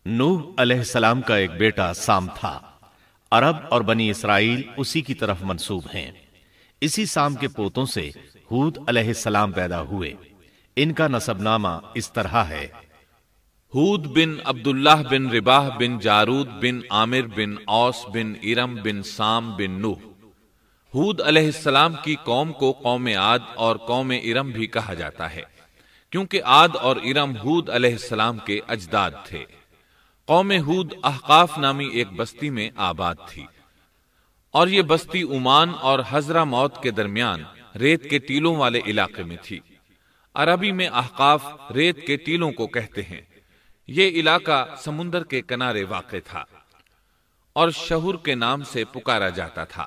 نوح علیہ السلام کا ایک بیٹا سام تھا۔ عرب اور بنی اسرائیل اسی کی طرف منسوب ہیں۔ اسی سام کے پوتوں سے ہود علیہ السلام پیدا ہوئے۔ ان کا نسب نامہ اس طرح ہے: ہود بن عبداللہ بن رباح بن جارود بن عامر بن اوس بن ارم بن سام بن نوح۔ ہود علیہ السلام کی قوم کو قوم عاد اور قوم ارم بھی کہا جاتا ہے، کیونکہ عاد اور ارم ہود علیہ السلام کے اجداد تھے۔ قوم ہود احقاف نامی ایک بستی میں آباد تھی، اور یہ بستی عمان اور حضرہ موت کے درمیان ریت کے ٹیلوں والے علاقے میں تھی۔ عربی میں احقاف ریت کے ٹیلوں کو کہتے ہیں۔ یہ علاقہ سمندر کے کنارے واقع تھا اور شہر کے نام سے پکارا جاتا تھا۔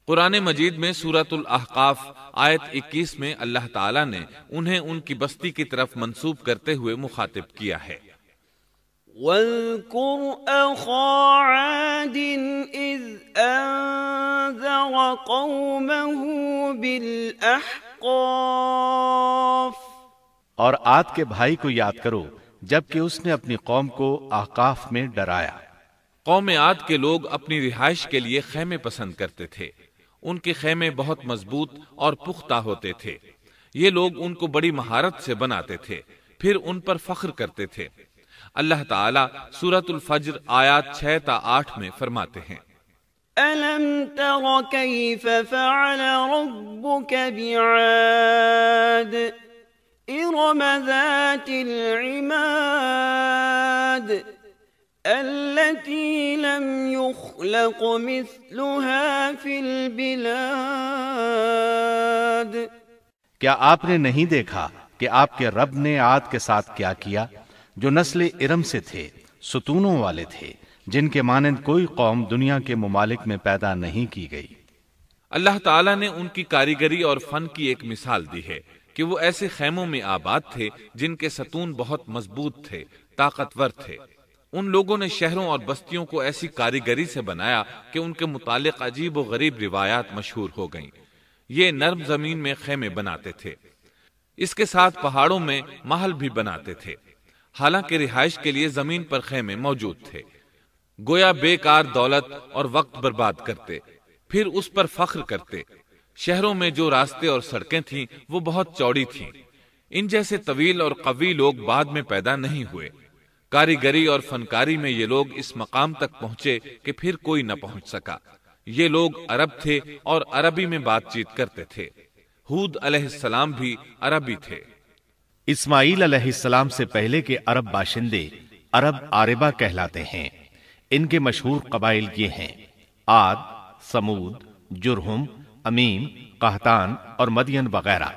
قرآن مجید میں سورۃ الاحقاف آیت 21 میں اللہ تعالیٰ نے انہیں ان کی بستی کی طرف منسوب کرتے ہوئے مخاطب کیا ہے: وَاذْكُرْ أَخَا عَادٍ إِذْ أَنذَرَ قَوْمَهُ بِالْأَحْقَافِ۔ اور عاد کے بھائی کو یاد کرو جبکہ اس نے اپنی قوم کو احقاف میں ڈرایا۔ قوم عاد کے لوگ اپنی رہائش کے لیے خیمے پسند کرتے تھے۔ ان کے خیمے بہت مضبوط اور پختہ ہوتے تھے۔ یہ لوگ ان کو بڑی مہارت سے بناتے تھے، پھر ان پر فخر کرتے تھے۔ اللہ تعالیٰ سورۃ الفجر آیات 6 تا 8 میں فرماتے ہیں: أَلَمْ تَرَ كَيْفَ فَعَلَ رَبُّكَ بِعَادٍ إِرَمَ ذَاتِ الْعِمَادِ الَّتِي لَمْ يُخْلَقْ مِثْلُهَا فِي الْبِلَادِ۔ کیا آپ نے نہیں دیکھا کہ آپ کے رب نے عاد کے ساتھ کیا کیا، جو نسل ارم سے تھے، ستونوں والے تھے، جن کے مانند کوئی قوم دنیا کے ممالک میں پیدا نہیں کی گئی۔ اللہ تعالیٰ نے ان کی کاریگری اور فن کی ایک مثال دی ہے کہ وہ ایسے خیموں میں آباد تھے جن کے ستون بہت مضبوط تھے، طاقتور تھے۔ ان لوگوں نے شہروں اور بستیوں کو ایسی کاریگری سے بنایا کہ ان کے متعلق عجیب و غریب روایات مشہور ہو گئیں۔ یہ نرم زمین میں خیمے بناتے تھے، اس کے ساتھ پہاڑوں میں محل بھی بناتے تھے۔ حالانکہ رہائش کے لیے زمین پر خیمے موجود تھے، گویا بیکار دولت اور وقت برباد کرتے، پھر اس پر فخر کرتے۔ شہروں میں جو راستے اور سڑکیں تھیں وہ بہت چوڑی تھیں۔ ان جیسے طویل اور قوی لوگ بعد میں پیدا نہیں ہوئے۔ کاریگری اور فنکاری میں یہ لوگ اس مقام تک پہنچے کہ پھر کوئی نہ پہنچ سکا۔ یہ لوگ عرب تھے اور عربی میں بات چیت کرتے تھے۔ ہود علیہ السلام بھی عربی تھے۔ اسماعیل علیہ السلام سے پہلے کے عرب باشندے عرب عاربہ کہلاتے ہیں۔ ان کے مشہور قبائل یہ ہیں: عاد، سمود، جرہم، امیم، قحطان اور مدین وغیرہ۔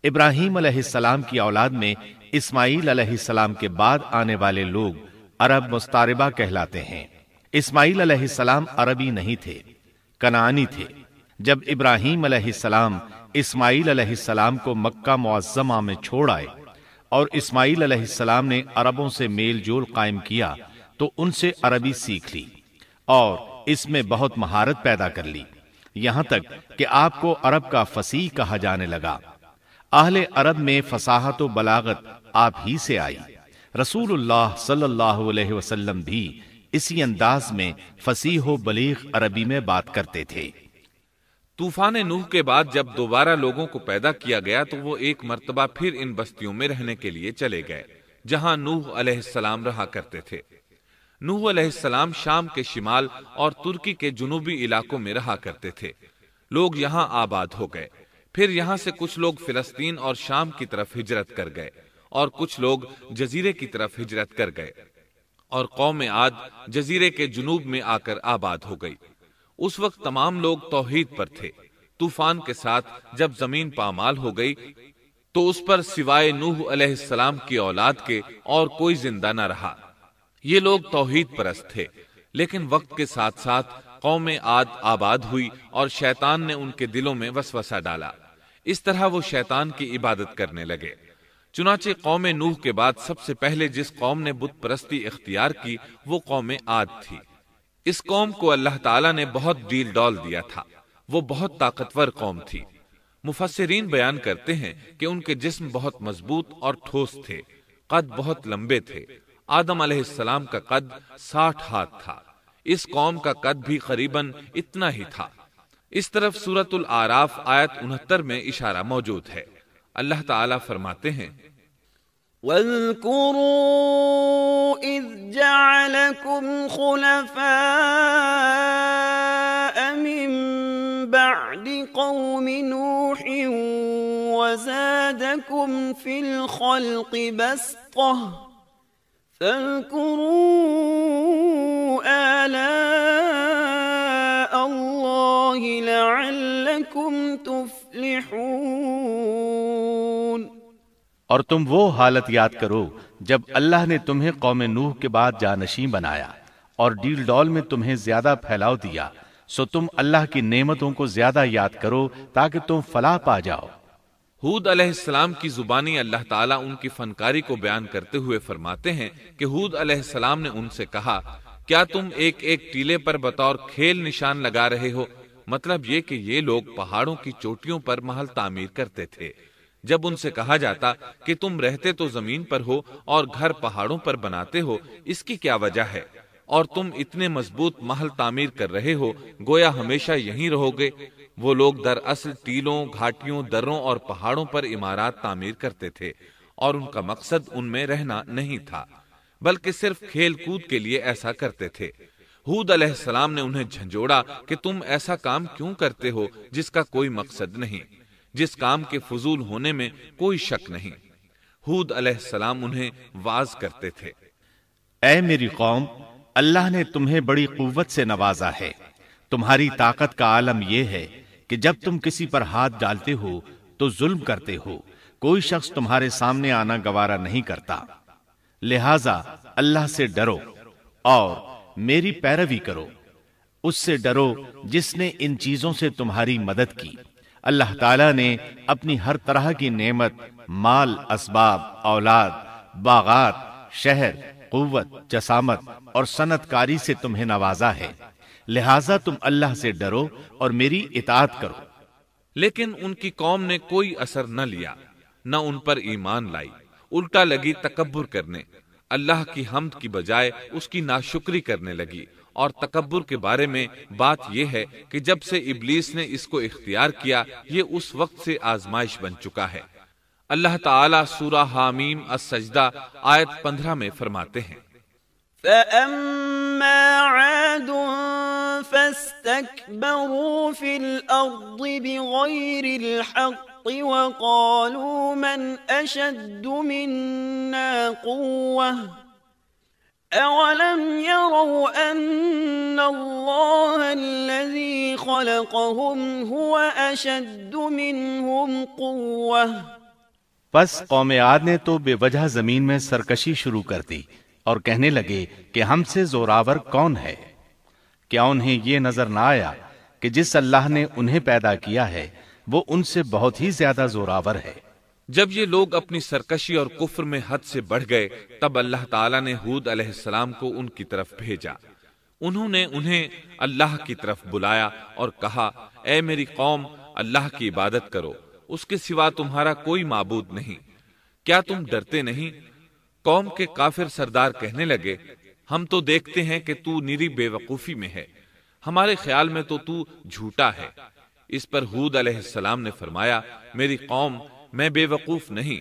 ابراہیم علیہ السلام کی اولاد میں اسماعیل علیہ السلام کے بعد آنے والے لوگ عرب مستعربہ کہلاتے ہیں۔ اسماعیل علیہ السلام عربی نہیں تھے، کنعانی تھے۔ جب ابراہیم علیہ السلام اسماعیل علیہ السلام کو مکہ معظمہ میں چھوڑ آئے اور اسماعیل علیہ السلام نے عربوں سے میل جول قائم کیا تو ان سے عربی سیکھ لی اور اس میں بہت مہارت پیدا کر لی، یہاں تک کہ آپ کو عرب کا فصیح کہا جانے لگا۔ اہل عرب میں فصاحت و بلاغت آپ ہی سے آئی۔ رسول اللہ صلی اللہ علیہ وسلم بھی اسی انداز میں فصیح و بلیغ عربی میں بات کرتے تھے۔ طوفان نوح کے بعد جب دوبارہ لوگوں کو پیدا کیا گیا تو وہ ایک مرتبہ پھر ان بستیوں میں رہنے کے لیے چلے گئے جہاں نوح علیہ السلام رہا کرتے تھے۔ نوح علیہ السلام شام کے شمال اور ترکی کے جنوبی علاقوں میں رہا کرتے تھے۔ لوگ یہاں آباد ہو گئے، پھر یہاں سے کچھ لوگ فلسطین اور شام کی طرف ہجرت کر گئے اور کچھ لوگ جزیرے کی طرف ہجرت کر گئے، اور قوم عاد جزیرے کے جنوب میں آ کر آباد ہو گئی۔ اس وقت تمام لوگ توحید پر تھے۔ طوفان کے ساتھ جب زمین پامال ہو گئی تو اس پر سوائے نوح علیہ السلام کی اولاد کے اور کوئی زندہ نہ رہا۔ یہ لوگ توحید پرست تھے، لیکن وقت کے ساتھ ساتھ قوم عاد آباد ہوئی اور شیطان نے ان کے دلوں میں وسوسہ ڈالا۔ اس طرح وہ شیطان کی عبادت کرنے لگے۔ چنانچہ قوم نوح کے بعد سب سے پہلے جس قوم نے بت پرستی اختیار کی وہ قوم عاد تھی۔ اس قوم کو اللہ تعالیٰ نے بہت ڈیل ڈال دیا تھا، وہ بہت طاقتور قوم تھی۔ مفسرین بیان کرتے ہیں کہ ان کے جسم بہت مضبوط اور ٹھوس تھے، قد بہت لمبے تھے، آدم علیہ السلام کا قد 60 ہاتھ تھا، اس قوم کا قد بھی قریباً اتنا ہی تھا۔ اس طرف سورۃ الاعراف آیت 69 میں اشارہ موجود ہے۔ اللہ تعالیٰ فرماتے ہیں وَاذْكُرُوا إِذْ جَعَلَكُمْ خُلَفَاءَ مِن بَعْدِ قَوْمِ نُوحٍ وَزَادَكُمْ فِي الْخَلْقِ بَسْطَةً فَاذْكُرُوا آلاءَ اللَّهِ لَعَلَّكُمْ تُفْلِحُونَ۔ اور تم وہ حالت یاد کرو جب اللہ نے تمہیں قوم نوح کے بعد جانشین بنایا اور ڈیل ڈول میں تمہیں زیادہ پھیلاؤ دیا، سو تم اللہ کی نعمتوں کو زیادہ یاد کرو تاکہ تم فلاح پا جاؤ۔ ہود علیہ السلام کی زبانی اللہ تعالیٰ ان کی فنکاری کو بیان کرتے ہوئے فرماتے ہیں کہ ہود علیہ السلام نے ان سے کہا، کیا تم ایک ایک ٹیلے پر بطور کھیل نشان لگا رہے ہو؟ مطلب یہ کہ یہ لوگ پہاڑوں کی چوٹیوں پر محل تعمیر کرتے تھے۔ جب ان سے کہا جاتا کہ تم رہتے تو زمین پر ہو اور گھر پہاڑوں پر بناتے ہو، اس کی کیا وجہ ہے؟ اور تم اتنے مضبوط محل تعمیر کر رہے ہو، گویا ہمیشہ یہیں رہو گے۔ وہ لوگ دراصل ٹیلوں، گھاٹیوں، دروں اور پہاڑوں پر عمارات تعمیر کرتے تھے، اور ان کا مقصد ان میں رہنا نہیں تھا، بلکہ صرف کھیل کود کے لیے ایسا کرتے تھے۔ ہود علیہ السلام نے انہیں جھنجھوڑا کہ تم ایسا کام کیوں کرتے ہو جس کا کوئی مقصد نہیں، جس کام کے فضول ہونے میں کوئی شک نہیں۔ ہود علیہ السلام انہیں واعظ کرتے تھے، اے میری قوم، اللہ نے تمہیں بڑی قوت سے نوازا ہے۔ تمہاری طاقت کا عالم یہ ہے کہ جب تم کسی پر ہاتھ ڈالتے ہو تو ظلم کرتے ہو، کوئی شخص تمہارے سامنے آنا گوارا نہیں کرتا، لہذا اللہ سے ڈرو اور میری پیروی کرو۔ اس سے ڈرو جس نے ان چیزوں سے تمہاری مدد کی۔ اللہ تعالیٰ نے اپنی ہر طرح کی نعمت، مال، اسباب، اولاد، باغات، شہر، قوت، جسامت اور صنعت کاری سے تمہیں نوازا ہے، لہٰذا تم اللہ سے ڈرو اور میری اطاعت کرو۔ لیکن ان کی قوم نے کوئی اثر نہ لیا، نہ ان پر ایمان لائی، الٹا لگی تکبر کرنے، اللہ کی حمد کی بجائے اس کی ناشکری کرنے لگی۔ اور تکبر کے بارے میں بات یہ ہے کہ جب سے ابلیس نے اس کو اختیار کیا، یہ اس وقت سے آزمائش بن چکا ہے۔ اللہ تعالیٰ سورہ حامیم السجدہ آیت 15 میں فرماتے ہیں، فَأَمَّا عَادٌ فَاسْتَكْبَرُوا فِي الْأَرْضِ بِغَيْرِ الْحَقِّ وَقَالُوا مَنْ أَشَدُّ مِنَّا قُوَّةً أَوَلَمْ يَرَوْا أَنَّ اللَّهَ الَّذِي خَلَقَهُمْ هُوَ أَشَدُّ مِنْهُمْ قُوَّةً۔ پس قوم عاد نے تو بے وجہ زمین میں سرکشی شروع کر دی اور کہنے لگے کہ ہم سے زوراور کون ہے؟ کیا انہیں یہ نظر نہ آیا کہ جس اللہ نے انہیں پیدا کیا ہے وہ ان سے بہت ہی زیادہ زوراور ہے؟ جب یہ لوگ اپنی سرکشی اور کفر میں حد سے بڑھ گئے، تب اللہ تعالیٰ نے ہود علیہ السلام کو ان کی طرف بھیجا۔ انہوں نے انہیں اللہ کی طرف بلایا اور کہا، اے میری قوم، اللہ کی عبادت کرو، اس کے سوا تمہارا کوئی معبود نہیں۔ کیا تم ڈرتے نہیں؟ قوم کے کافر سردار کہنے لگے، ہم تو دیکھتے ہیں کہ تو نری بے وقوفی میں ہے، ہمارے خیال میں تو جھوٹا ہے۔ اس پر ہود علیہ السلام نے فرمایا، میری قوم، میں بے وقوف نہیں،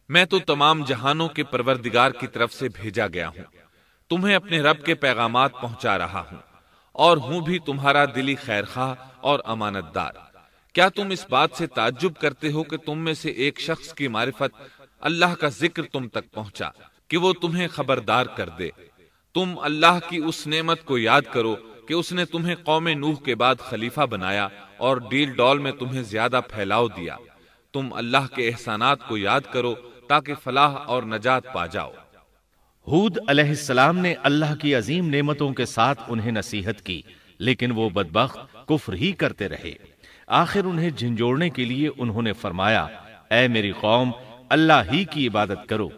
میں تو تمام جہانوں کے پروردگار کی طرف سے بھیجا گیا ہوں، تمہیں اپنے رب کے پیغامات پہنچا رہا ہوں، اور ہوں بھی تمہارا دلی خیر خواہ اور امانت دار۔ کیا تم اس بات سے تعجب کرتے ہو کہ تم میں سے ایک شخص کی معرفت، اللہ کا ذکر تم تک پہنچا کہ وہ تمہیں خبردار کر دے؟ تم اللہ کی اس نعمت کو یاد کرو کہ اس نے تمہیں قوم نوح کے بعد خلیفہ بنایا اور ڈیل ڈول میں تمہیں زیادہ پھیلاؤ دیا۔ تم اللہ کے احسانات کو یاد کرو تاکہ فلاح اور نجات پا جاؤ۔ ہود علیہ السلام نے اللہ کی عظیم نعمتوں کے ساتھ انہیں نصیحت کی، لیکن وہ بدبخت کفر ہی کرتے رہے۔ آخر انہیں جھنجھوڑنے کے لیے انہوں نے فرمایا، اے میری قوم، اللہ ہی کی عبادت کرو،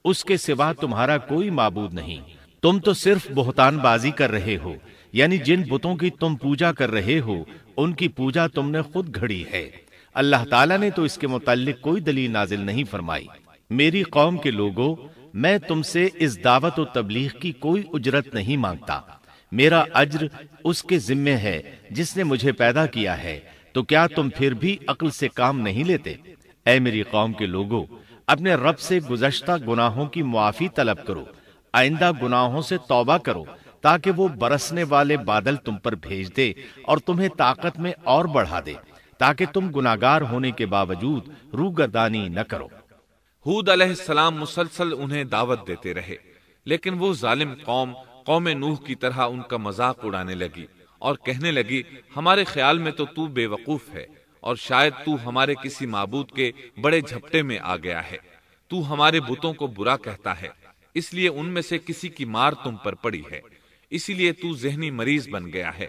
اس کے سوا تمہارا کوئی معبود نہیں۔ تم تو صرف بہتان بازی کر رہے ہو، یعنی جن بتوں کی تم پوجا کر رہے ہو ان کی پوجا تم نے خود گھڑی ہے۔ اللہ تعالیٰ نے تو اس کے متعلق کوئی دلیل نازل نہیں فرمائی۔ میری قوم کے لوگوں، میں تم سے اس دعوت و تبلیغ کی کوئی اجرت نہیں مانگتا، میرا اجر اس کے ذمے ہے جس نے مجھے پیدا کیا ہے، تو کیا تم پھر بھی عقل سے کام نہیں لیتے؟ اے میری قوم کے لوگوں، اپنے رب سے گزشتہ گناہوں کی معافی طلب کرو، آئندہ گناہوں سے توبہ کرو، تاکہ وہ برسنے والے بادل تم پر بھیج دے اور تمہیں طاقت میں اور بڑھا دے، تاکہ تم گناہگار ہونے کے باوجود روگردانی نہ کرو۔ ہود علیہ السلام مسلسل انہیں دعوت دیتے رہے، لیکن وہ ظالم قوم نوح کی طرح ان کا مذاق اڑانے لگی اور کہنے لگی، ہمارے خیال میں تو بے وقوف ہے اور شاید تو ہمارے کسی معبود کے بڑے جھپٹے میں آ گیا ہے، تو ہمارے بتوں کو برا کہتا ہے، اس لیے ان میں سے کسی کی مار تم پر پڑی ہے، اسی لیے تو ذہنی مریض بن گیا ہے۔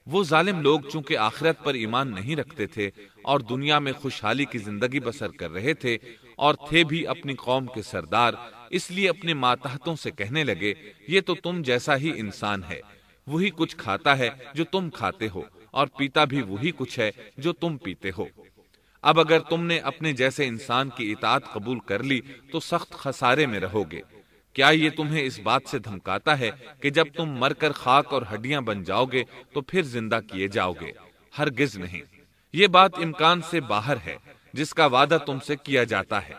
وہ ظالم لوگ چونکہ آخرت پر ایمان نہیں رکھتے تھے اور دنیا میں خوشحالی کی زندگی بسر کر رہے تھے اور تھے بھی اپنی قوم کے سردار، اس لیے اپنے ماتحتوں سے کہنے لگے، یہ تو تم جیسا ہی انسان ہے، وہی کچھ کھاتا ہے جو تم کھاتے ہو اور پیتا بھی وہی کچھ ہے جو تم پیتے ہو۔ اب اگر تم نے اپنے جیسے انسان کی اطاعت قبول کر لی تو سخت خسارے میں رہو گے۔ کیا یہ تمہیں اس بات سے دھمکاتا ہے کہ جب تم مر کر خاک اور ہڈیاں بن جاؤ گے تو پھر زندہ کیے جاؤ گے؟ ہرگز نہیں، یہ بات امکان سے باہر ہے جس کا وعدہ تم سے کیا جاتا ہے۔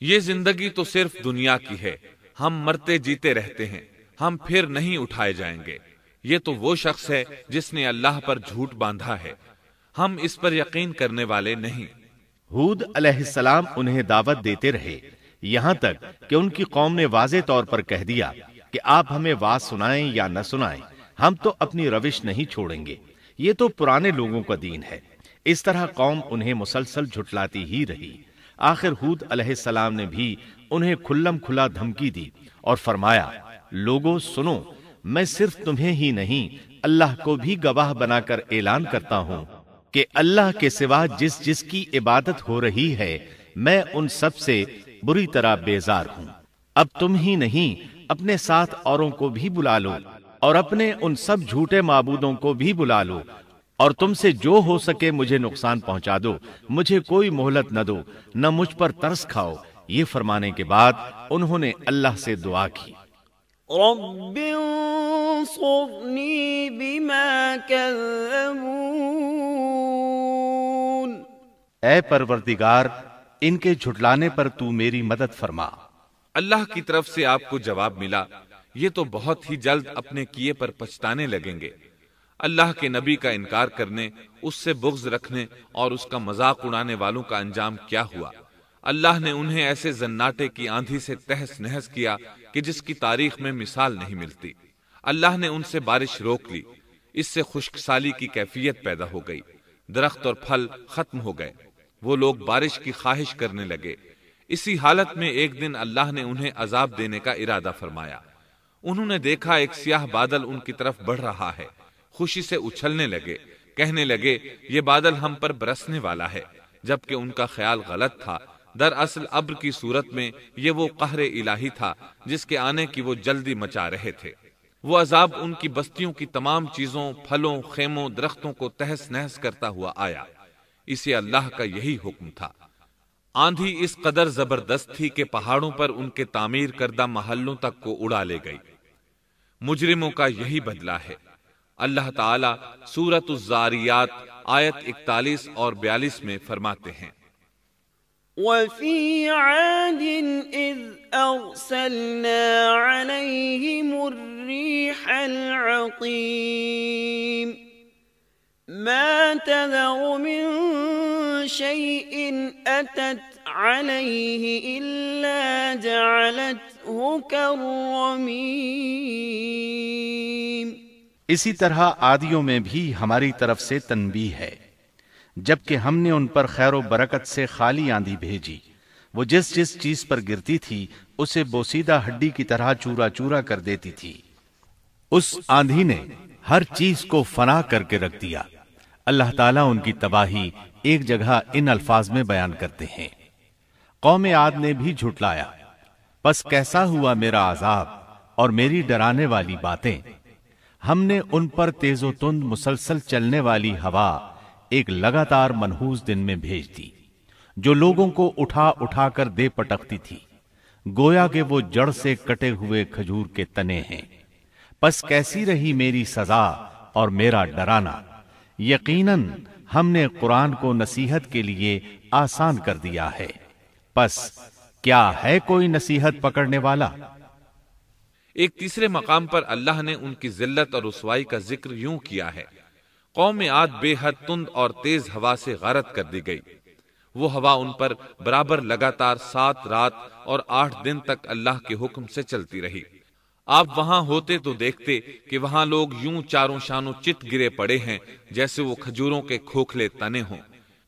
یہ زندگی تو صرف دنیا کی ہے، ہم مرتے جیتے رہتے ہیں، ہم پھر نہیں اٹھائے جائیں گے۔ یہ تو وہ شخص ہے جس نے اللہ پر جھوٹ باندھا ہے، ہم اس پر یقین کرنے والے نہیں۔ ہود علیہ السلام انہیں دعوت دیتے رہے، یہاں تک کہ ان کی قوم نے واضح طور پر کہہ دیا کہ آپ ہمیں واز سنائیں یا نہ سنائیں، ہم تو اپنی روش نہیں چھوڑیں گے، یہ تو پرانے لوگوں کا دین ہے۔ اس طرح قوم انہیں مسلسل جھٹلاتی ہی رہی۔ آخر ہود علیہ السلام نے بھی انہیں کھلم کھلا دھمکی دی اور فرمایا، لوگوں سنو، میں صرف تمہیں ہی نہیں اللہ کو بھی گواہ بنا کر اعلان کرتا ہوں کہ اللہ کے سوا جس کی عبادت ہو رہی ہے میں ان سب سے بری طرح بیزار ہوں۔ اب تم ہی نہیں اپنے ساتھ اوروں کو بھی بلا لو اور اپنے ان سب جھوٹے معبودوں کو بھی بلا لو، اور تم سے جو ہو سکے مجھے نقصان پہنچا دو، مجھے کوئی مہلت نہ دو، نہ مجھ پر ترس کھاؤ۔ یہ فرمانے کے بعد انہوں نے اللہ سے دعا کی، رب انصرنی بما کذبون، اے پروردگار ان کے جھٹلانے پر تو میری مدد فرما۔ اللہ کی طرف سے آپ کو جواب ملا، یہ تو بہت ہی جلد اپنے کیے پر پچھتانے لگیں گے۔ اللہ کے نبی کا انکار کرنے، اس سے بغض رکھنے اور اس کا مذاق اڑانے والوں کا انجام کیا ہوا؟ اللہ نے انہیں ایسے زناٹے کی آندھی سے تہس نہس کیا کہ جس کی تاریخ میں مثال نہیں ملتی۔ اللہ نے ان سے بارش روک لی، اس سے خشک سالی کی کیفیت پیدا ہو گئی، درخت اور پھل ختم ہو گئے، وہ لوگ بارش کی خواہش کرنے لگے۔ اسی حالت میں ایک دن اللہ نے انہیں عذاب دینے کا ارادہ فرمایا۔ انہوں نے دیکھا ایک سیاہ بادل ان کی طرف بڑھ رہا ہے، خوشی سے اچھلنے لگے، کہنے لگے یہ بادل ہم پر برسنے والا ہے، جبکہ ان کا خیال غلط تھا۔ دراصل ابر کی صورت میں یہ وہ قہر الہی تھا جس کے آنے کی وہ جلدی مچا رہے تھے۔ وہ عذاب ان کی بستیوں کی تمام چیزوں، پھلوں، خیموں، درختوں کو تہس نہس کرتا ہوا آیا۔ اسے اللہ کا یہی حکم تھا۔ آندھی اس قدر زبردست تھی کہ پہاڑوں پر ان کے تعمیر کردہ محلوں تک کو اڑا لے گئی۔ مجرموں کا یہی بدلہ ہے۔ اللہ تعالیٰ سورۃ الزاریات آیت 41 اور 42 میں فرماتے ہیں، وَفِي عَادٍ إِذْ أَرْسَلْنَا عَلَيْهِمُ الرِّيحَ الْعَقِيمَ مَا تَذَرُ مِن شَيْءٍ أَتَتْ عَلَيْهِ إِلَّا جَعَلَتْهُ كَالرَّمِيمِ۔ اسی طرح عادیوں میں بھی ہماری طرف سے تنبیہ ہے، جبکہ ہم نے ان پر خیر و برکت سے خالی آندھی بھیجی، وہ جس چیز پر گرتی تھی اسے بوسیدہ ہڈی کی طرح چورا چورا کر دیتی تھی۔ اس آندھی نے ہر چیز کو فنا کر کے رکھ دیا۔ اللہ تعالیٰ ان کی تباہی ایک جگہ ان الفاظ میں بیان کرتے ہیں، قوم عاد نے بھی جھٹلایا، پس کیسا ہوا میرا عذاب اور میری ڈرانے والی باتیں۔ ہم نے ان پر تیز و تند مسلسل چلنے والی ہوا ایک لگاتار منحوس دن میں بھیج دی، جو لوگوں کو اٹھا اٹھا کر دے پٹکتی تھی۔ گویا کہ وہ جڑ سے کٹے ہوئے کھجور کے تنے ہیں۔ پس کیسی رہی میری سزا اور میرا ڈرانا؟ یقیناً ہم نے قرآن کو نصیحت کے لیے آسان کر دیا ہے، پس کیا ہے کوئی نصیحت پکڑنے والا؟ ایک تیسرے مقام پر اللہ نے ان کی ذلت اور رسوائی کا ذکر یوں کیا ہے، قوم عاد بے حد تند اور تیز ہوا سے غارت کر دی گئی۔ وہ ہوا ان پر برابر لگاتار 7 رات اور 8 دن تک اللہ کے حکم سے چلتی رہی۔ آپ وہاں ہوتے تو دیکھتے کہ وہاں لوگ یوں چاروں شانوں چت گرے پڑے ہیں جیسے وہ کھجوروں کے کھوکھلے تنے ہوں۔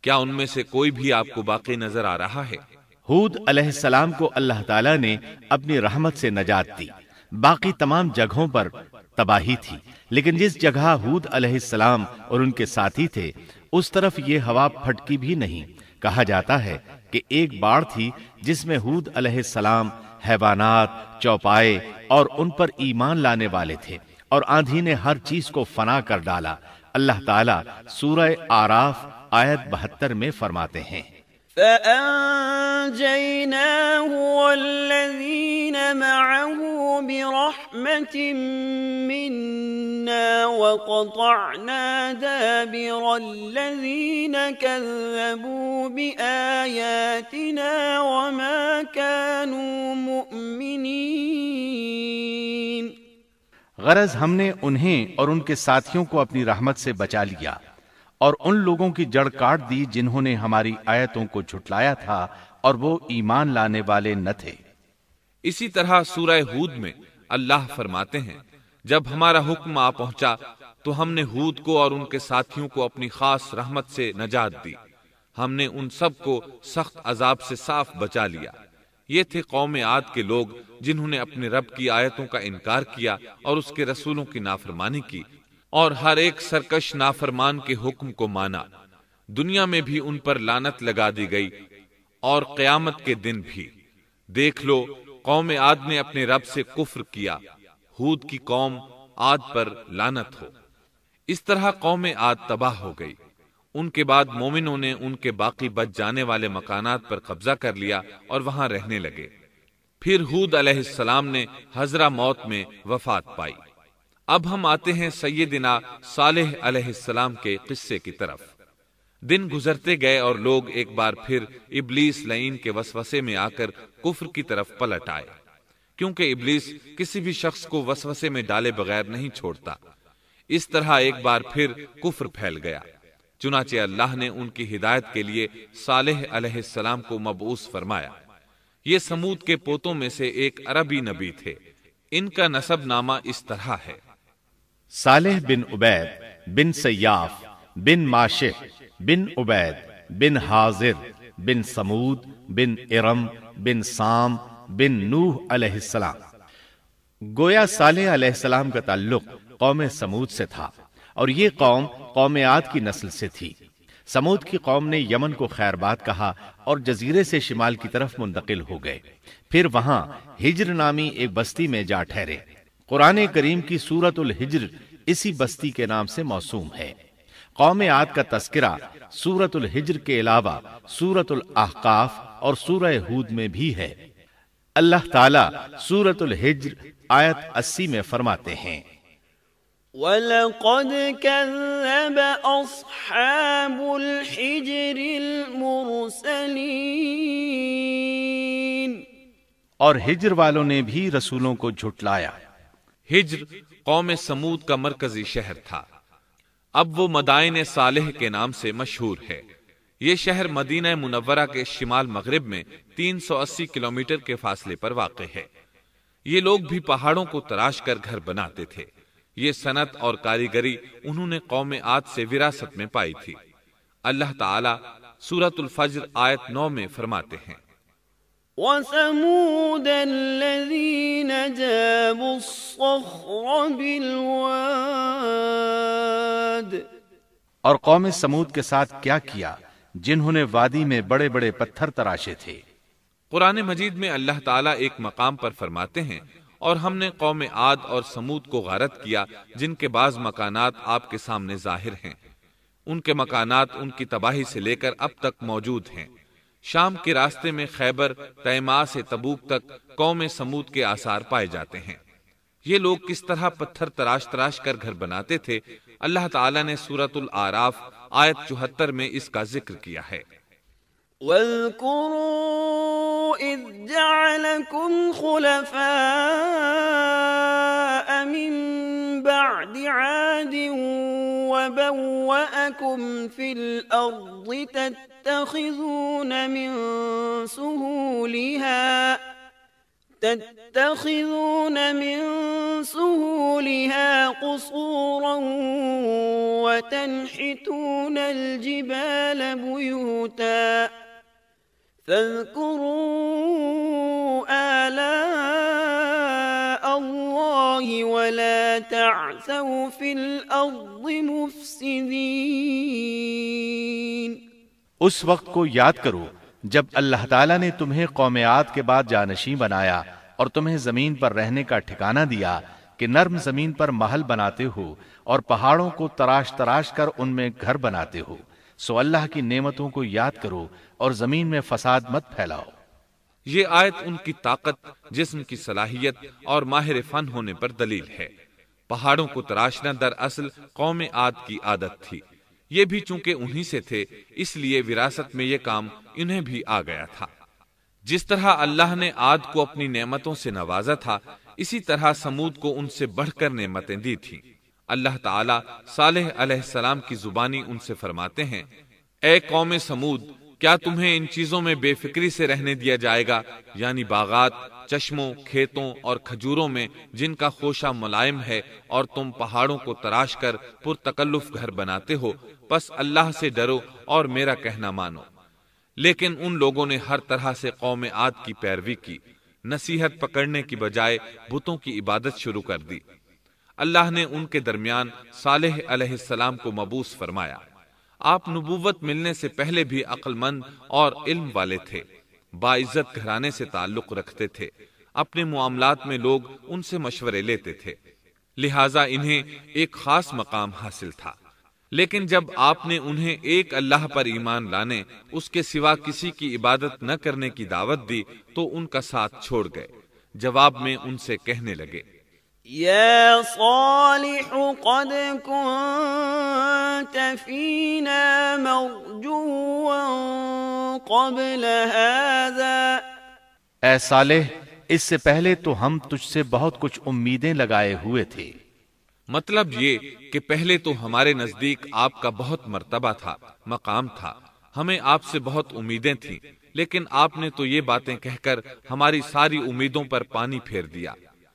کیا ان میں سے کوئی بھی آپ کو باقی نظر آ رہا ہے؟ ہود علیہ السلام کو اللہ تعالیٰ نے اپنی رحمت سے نجات دی۔ باقی تمام جگہوں پر تباہی تھی، لیکن جس جگہ ہود علیہ السلام اور ان کے ساتھی تھے اس طرف یہ ہوا پھٹکی بھی نہیں۔ کہا جاتا ہے کہ ایک باڑ تھی جس میں ہود علیہ السلام، حیوانات، چوپائے اور ان پر ایمان لانے والے تھے، اور آندھی نے ہر چیز کو فنا کر ڈالا۔ اللہ تعالیٰ سورہ آراف آیت 72 میں فرماتے ہیں، فَأَنْجَيْنَاهُ وَالَّذِينَ مَعَهُ بِرَحْمَةٍ مِّنَّا وَقَطَعْنَا دَابِرَ الَّذِينَ كَذَّبُوا بِآيَاتِنَا وَمَا كَانُوا مُؤْمِنِينَ۔ غرض ہم نے انہیں اور ان کے ساتھیوں کو اپنی رحمت سے بچا لیا اور ان لوگوں کی جڑ کاٹ دی جنہوں نے ہماری آیتوں کو جھٹلایا تھا اور وہ ایمان لانے والے نہ تھے۔ اسی طرح سورہ ہود میں اللہ فرماتے ہیں، جب ہمارا حکم آ پہنچا تو ہم نے ہود کو اور ان کے ساتھیوں کو اپنی خاص رحمت سے نجات دی۔ ہم نے ان سب کو سخت عذاب سے صاف بچا لیا۔ یہ تھے قوم عاد کے لوگ جنہوں نے اپنے رب کی آیتوں کا انکار کیا اور اس کے رسولوں کی نافرمانی کی، اور ہر ایک سرکش نافرمان کے حکم کو مانا۔ دنیا میں بھی ان پر لعنت لگا دی گئی اور قیامت کے دن بھی۔ دیکھ لو، قوم عاد نے اپنے رب سے کفر کیا، ہود کی قوم عاد پر لعنت ہو۔ اس طرح قوم عاد تباہ ہو گئی۔ ان کے بعد مومنوں نے ان کے باقی بچ جانے والے مکانات پر قبضہ کر لیا اور وہاں رہنے لگے۔ پھر ہود علیہ السلام نے حضرہ موت میں وفات پائی۔ اب ہم آتے ہیں سیدنا صالح علیہ السلام کے قصے کی طرف۔ دن گزرتے گئے اور لوگ ایک بار پھر ابلیس لعین کے وسوسے میں آ کر کفر کی طرف پلٹ آئے، کیونکہ ابلیس کسی بھی شخص کو وسوسے میں ڈالے بغیر نہیں چھوڑتا۔ اس طرح ایک بار پھر کفر پھیل گیا، چنانچہ اللہ نے ان کی ہدایت کے لیے صالح علیہ السلام کو مبعوث فرمایا۔ یہ سمود کے پوتوں میں سے ایک عربی نبی تھے۔ ان کا نسب نامہ اس طرح ہے: صالح بن عبید بن سیاف بن ماشح بن عبید بن حاضر بن سمود بن ارم بن سام بن نوح علیہ السلام۔ گویا صالح علیہ السلام کا تعلق قوم سمود سے تھا، اور یہ قوم عاد کی نسل سے تھی۔ سمود کی قوم نے یمن کو خیرباد کہا اور جزیرے سے شمال کی طرف منتقل ہو گئے۔ پھر وہاں ہجر نامی ایک بستی میں جا ٹھہرے۔ قرآن کریم کی سورۃ الحجر اسی بستی کے نام سے موسوم ہے۔ قوم عاد کا تذکرہ سورۃ الحجر کے علاوہ سورۃ الاحقاف اور سورہ ہود میں بھی ہے۔ اللہ تعالیٰ سورۃ الحجر آیت 80 میں فرماتے ہیں: وَلَقَدْ كَذَّبَ أَصْحَابُ الْحِجْرِ الْمُرْسَلِينَ۔ اور ہجر والوں نے بھی رسولوں کو جھٹلایا۔ ہجر قوم سمود کا مرکزی شہر تھا۔ اب وہ مدائن صالح کے نام سے مشہور ہے۔ یہ شہر مدینہ منورہ کے شمال مغرب میں 380 کلومیٹر کے فاصلے پر واقع ہے۔ یہ لوگ بھی پہاڑوں کو تراش کر گھر بناتے تھے۔ یہ صنعت اور کاریگری انہوں نے قوم عاد سے وراثت میں پائی تھی۔ اللہ تعالیٰ سورۃ الفجر آیت 9 میں فرماتے ہیں: وَثَمُودَ الَّذِينَ جَابُوا الصَّخْرَ بِالْوَادِ۔ اور قوم سمود کے ساتھ کیا کیا جنہوں نے وادی میں بڑے بڑے پتھر تراشے تھے۔ قرآن مجید میں اللہ تعالیٰ ایک مقام پر فرماتے ہیں: اور ہم نے قوم عاد اور سمود کو غارت کیا جن کے بعض مکانات آپ کے سامنے ظاہر ہیں۔ ان کے مکانات ان کی تباہی سے لے کر اب تک موجود ہیں۔ شام کے راستے میں خیبر، تیماء سے تبوک تک قوم سمود کے آثار پائے جاتے ہیں۔ یہ لوگ کس طرح پتھر تراش تراش کر گھر بناتے تھے، اللہ تعالیٰ نے سورۃ الاعراف آیت 74 میں اس کا ذکر کیا ہے۔ واذكروا إذ جعلكم خلفاء من بعد عاد وبوأكم في الأرض تتخذون من سهولها قصورا وتنحتون الجبال بيوتا فاذكروا آلاء الله ولا تعثوا في الأرض مفسدين۔ اس وقت کو یاد کرو جب اللہ تعالیٰ نے تمہیں قوم عاد کے بعد جانشین بنایا اور تمہیں زمین پر رہنے کا ٹھکانہ دیا کہ نرم زمین پر محل بناتے ہو اور پہاڑوں کو تراش تراش کر ان میں گھر بناتے ہو، سو اللہ کی نعمتوں کو یاد کرو اور زمین میں فساد مت پھیلاؤ۔ یہ آیت ان کی طاقت، جسم کی صلاحیت اور ماہر فن ہونے پر دلیل ہے۔ پہاڑوں کو تراشنا دراصل قوم عاد کی عادت تھی۔ یہ بھی چونکہ انہی سے تھے، اس لیے وراثت میں یہ کام انہیں بھی آ گیا تھا۔ جس طرح اللہ نے عاد کو اپنی نعمتوں سے نوازا تھا، اسی طرح سمود کو ان سے بڑھ کر نعمتیں دی تھیں۔ اللہ تعالیٰ صالح علیہ السلام کی زبانی ان سے فرماتے ہیں، اے قوم سمود، کیا تمہیں ان چیزوں میں بے فکری سے رہنے دیا جائے گا، یعنی باغات، چشموں، کھیتوں اور کھجوروں میں جن کا خوشہ ملائم ہے، اور تم پہاڑوں کو تراش کر پرتکلف گھر بناتے ہو، پس اللہ سے ڈرو اور میرا کہنا مانو۔ لیکن ان لوگوں نے ہر طرح سے قوم عاد کی پیروی کی، نصیحت پکڑنے کی بجائے بتوں کی عبادت شروع کر دی۔ اللہ نے ان کے درمیان صالح علیہ السلام کو مبعوث فرمایا۔ آپ نبوت ملنے سے پہلے بھی عقل مند اور علم والے تھے، باعزت گھرانے سے تعلق رکھتے تھے، اپنے معاملات میں لوگ ان سے مشورے لیتے تھے، لہٰذا انہیں ایک خاص مقام حاصل تھا۔ لیکن جب آپ نے انہیں ایک اللہ پر ایمان لانے، اس کے سوا کسی کی عبادت نہ کرنے کی دعوت دی تو ان کا ساتھ چھوڑ گئے۔ جواب میں ان سے کہنے لگے، يا صالح قد كنت فينا مرجوا قبل هذا۔ اے صالح، اس سے پہلے تو ہم تجھ سے بہت کچھ امیدیں لگائے ہوئے تھے۔ مطلب یہ کہ پہلے تو ہمارے نزدیک آپ کا بہت مرتبہ تھا، مقام تھا، ہمیں آپ سے بہت امیدیں تھیں، لیکن آپ نے تو یہ باتیں کہہ کر ہماری ساری امیدوں پر پانی پھیر دیا۔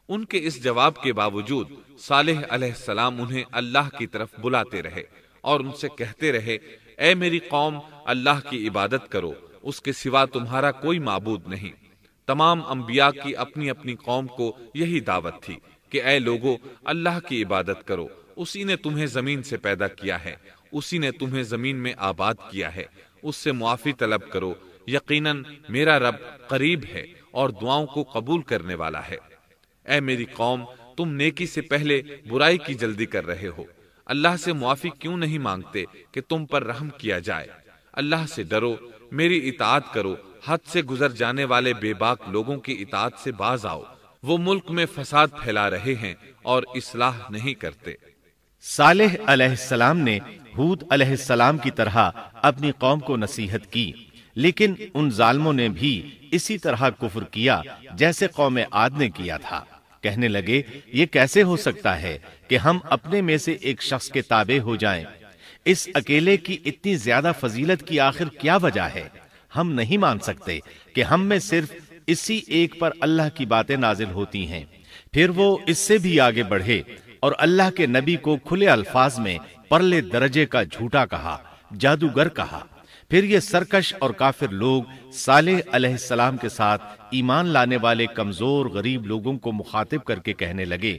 ان کے اس جواب کے باوجود صالح علیہ السلام انہیں اللہ کی طرف بلاتے رہے اور ان سے کہتے رہے، اے میری قوم، اللہ کی عبادت کرو، اس کے سوا تمہارا کوئی معبود نہیں۔ تمام انبیاء کی اپنی اپنی قوم کو یہی دعوت تھی کہ اے لوگو، اللہ کی عبادت کرو، اسی نے تمہیں زمین سے پیدا کیا ہے، اسی نے تمہیں زمین میں آباد کیا ہے، اس سے معافی طلب کرو، یقیناً میرا رب قریب ہے اور دعاؤں کو قبول کرنے والا ہے۔ اے میری قوم، تم نیکی سے پہلے برائی کی جلدی کر رہے ہو، اللہ سے معافی کیوں نہیں مانگتے کہ تم پر رحم کیا جائے؟ اللہ سے ڈرو، میری اطاعت کرو، حد سے گزر جانے والے بے باک لوگوں کی اطاعت سے باز آؤ، وہ ملک میں فساد پھیلا رہے ہیں اور اصلاح نہیں کرتے۔ صالح علیہ السلام نے ہود علیہ السلام کی طرح اپنی قوم کو نصیحت کی، لیکن ان ظالموں نے بھی اسی طرح کفر کیا جیسے قوم عاد نے کیا تھا۔ کہنے لگے، یہ کیسے ہو سکتا ہے کہ ہم اپنے میں سے ایک شخص کے تابع ہو جائیں؟ اس اکیلے کی اتنی زیادہ فضیلت کی آخر کیا وجہ ہے؟ ہم نہیں مان سکتے کہ ہم میں صرف اسی ایک پر اللہ کی باتیں نازل ہوتی ہیں۔ پھر وہ اس سے بھی آگے بڑھے اور اللہ کے نبی کو کھلے الفاظ میں پرلے درجے کا جھوٹا کہا، جادوگر کہا۔ پھر یہ سرکش اور کافر لوگ صالح علیہ السلام کے ساتھ ایمان لانے والے کمزور غریب لوگوں کو مخاطب کر کے کہنے لگے،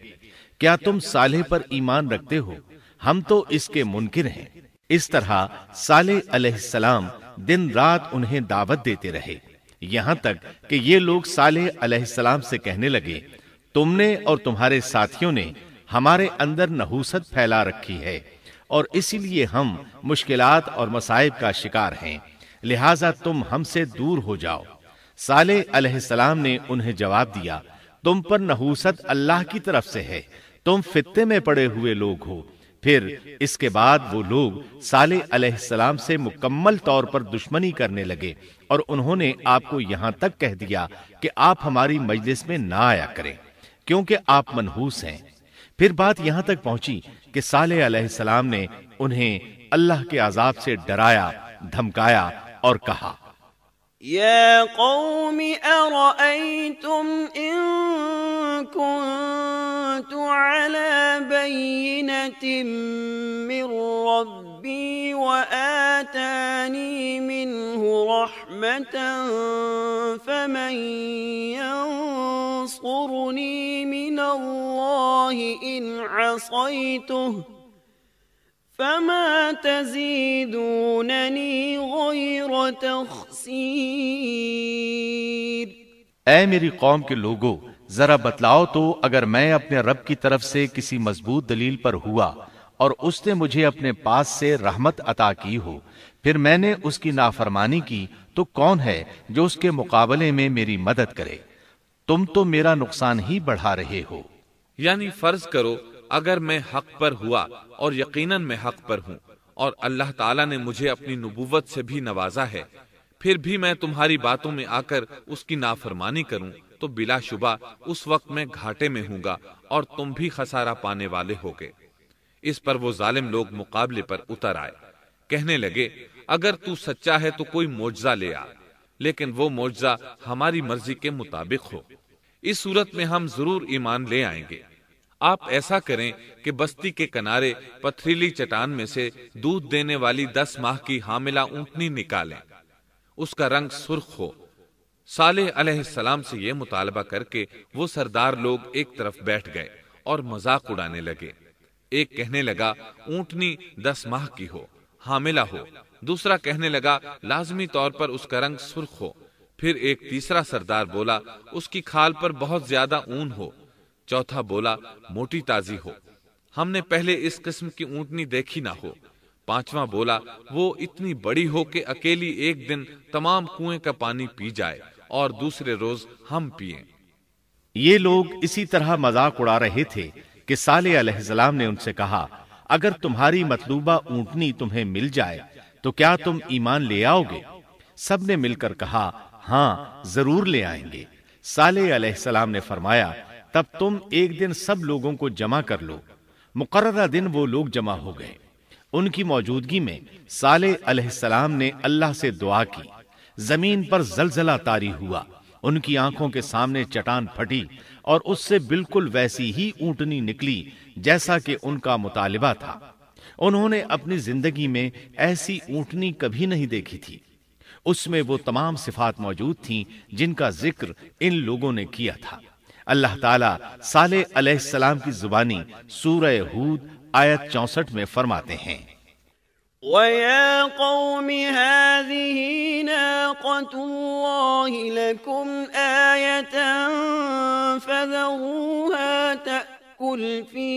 کیا تم صالح پر ایمان رکھتے ہو؟ ہم تو اس کے منکر ہیں۔ اس طرح صالح علیہ السلام دن رات انہیں دعوت دیتے رہے، یہاں تک کہ یہ لوگ صالح علیہ السلام سے کہنے لگے، تم نے اور تمہارے ساتھیوں نے ہمارے اندر نحوست پھیلا رکھی ہے اور اسی لیے ہم مشکلات اور مصائب کا شکار ہیں۔ لہذا تم ہم سے دور ہو جاؤ۔ صالح علیہ السلام نے انہیں جواب دیا، تم پر نحوست اللہ کی طرف سے ہے، تم فتنے میں پڑے ہوئے لوگ ہو۔ پھر اس کے بعد وہ لوگ صالح علیہ السلام سے مکمل طور پر دشمنی کرنے لگے اور انہوں نے آپ کو یہاں تک کہہ دیا کہ آپ ہماری مجلس میں نہ آیا کریں کیونکہ آپ منحوس ہیں۔ پھر بات یہاں تک پہنچی کہ صالح علیہ السلام نے انہیں اللہ کے عذاب سے ڈرایا، دھمکایا اور کہا، يا قوم أرأيتم إن كنت على بينة من ربي وآتاني منه رحمة فمن ينصرني من الله إن عصيته فما تزيدونني غير تخسير۔ اے میری قوم کے لوگو، ذرا بتلاؤ تو اگر میں اپنے رب کی طرف سے کسی مضبوط دلیل پر ہوا اور اس نے مجھے اپنے پاس سے رحمت عطا کی ہو، پھر میں نے اس کی نافرمانی کی، تو کون ہے جو اس کے مقابلے میں میری مدد کرے؟ تم تو میرا نقصان ہی بڑھا رہے ہو۔ یعنی فرض کرو اگر میں حق پر ہوا اور یقیناً میں حق پر ہوں اور اللہ تعالیٰ نے مجھے اپنی نبوت سے بھی نوازا ہے، پھر بھی میں تمہاری باتوں میں آ کر اس کی نافرمانی کروں تو بلا شبہ اس وقت میں گھاٹے میں ہوں گا اور تم بھی خسارہ پانے والے ہوگے۔ اس پر وہ ظالم لوگ مقابلے پر اتر آئے، کہنے لگے اگر تو سچا ہے تو کوئی معجزہ لے آ، لیکن وہ معجزہ ہماری مرضی کے مطابق ہو، اس صورت میں ہم ضرور ایمان لے آئیں گے۔ آپ ایسا کریں کہ بستی کے کنارے پتھریلی چٹان میں سے دودھ دینے والی 10 ماہ کی حاملہ اونٹنی نکالیں، اس کا رنگ سرخ ہو۔ صالح علیہ السلام سے یہ مطالبہ کر کے وہ سردار لوگ ایک طرف بیٹھ گئے اور مذاق اڑانے لگے۔ ایک کہنے لگا اونٹنی 10 ماہ کی ہو، حاملہ ہو، دوسرا کہنے لگا لازمی طور پر اس کا رنگ سرخ ہو، پھر ایک تیسرا سردار بولا اس کی کھال پر بہت زیادہ اون ہو، چوتھا بولا موٹی تازی ہو، ہم نے پہلے اس قسم کی اونٹنی دیکھی نہ ہو، پانچواں بولا وہ اتنی بڑی ہو کہ اکیلی ایک دن تمام کنویں کا پانی پی جائے اور دوسرے روز ہم پئیں۔ یہ لوگ اسی طرح مذاق اڑا رہے تھے کہ صالح علیہ السلام نے ان سے کہا، اگر تمہاری مطلوبہ اونٹنی تمہیں مل جائے تو کیا تم ایمان لے آؤ گے؟ سب نے مل کر کہا، ہاں ضرور لے آئیں گے۔ صالح علیہ السلام نے فرمایا، تب تم ایک دن سب لوگوں کو جمع کر لو۔ مقررہ دن وہ لوگ جمع ہو گئے۔ ان کی موجودگی میں صالح علیہ السلام نے اللہ سے دعا کی، زمین پر زلزلہ طاری ہوا، ان کی آنکھوں کے سامنے چٹان پھٹی اور اس سے بالکل ویسی ہی اونٹنی نکلی جیسا کہ ان کا مطالبہ تھا۔ انہوں نے اپنی زندگی میں ایسی اونٹنی کبھی نہیں دیکھی تھی۔ اس میں وہ تمام صفات موجود تھیں جن کا ذکر ان لوگوں نے کیا تھا۔ اللہ تعالیٰ صالح علیہ السلام کی زبانی سورہ ہود آیت 64 میں فرماتے ہیں، وَيَا قَوْمِ هَذِهِ نَاقَةُ اللَّهِ لَكُمْ آيَةً فَذَرُوهَا تَأْكُلْ فِي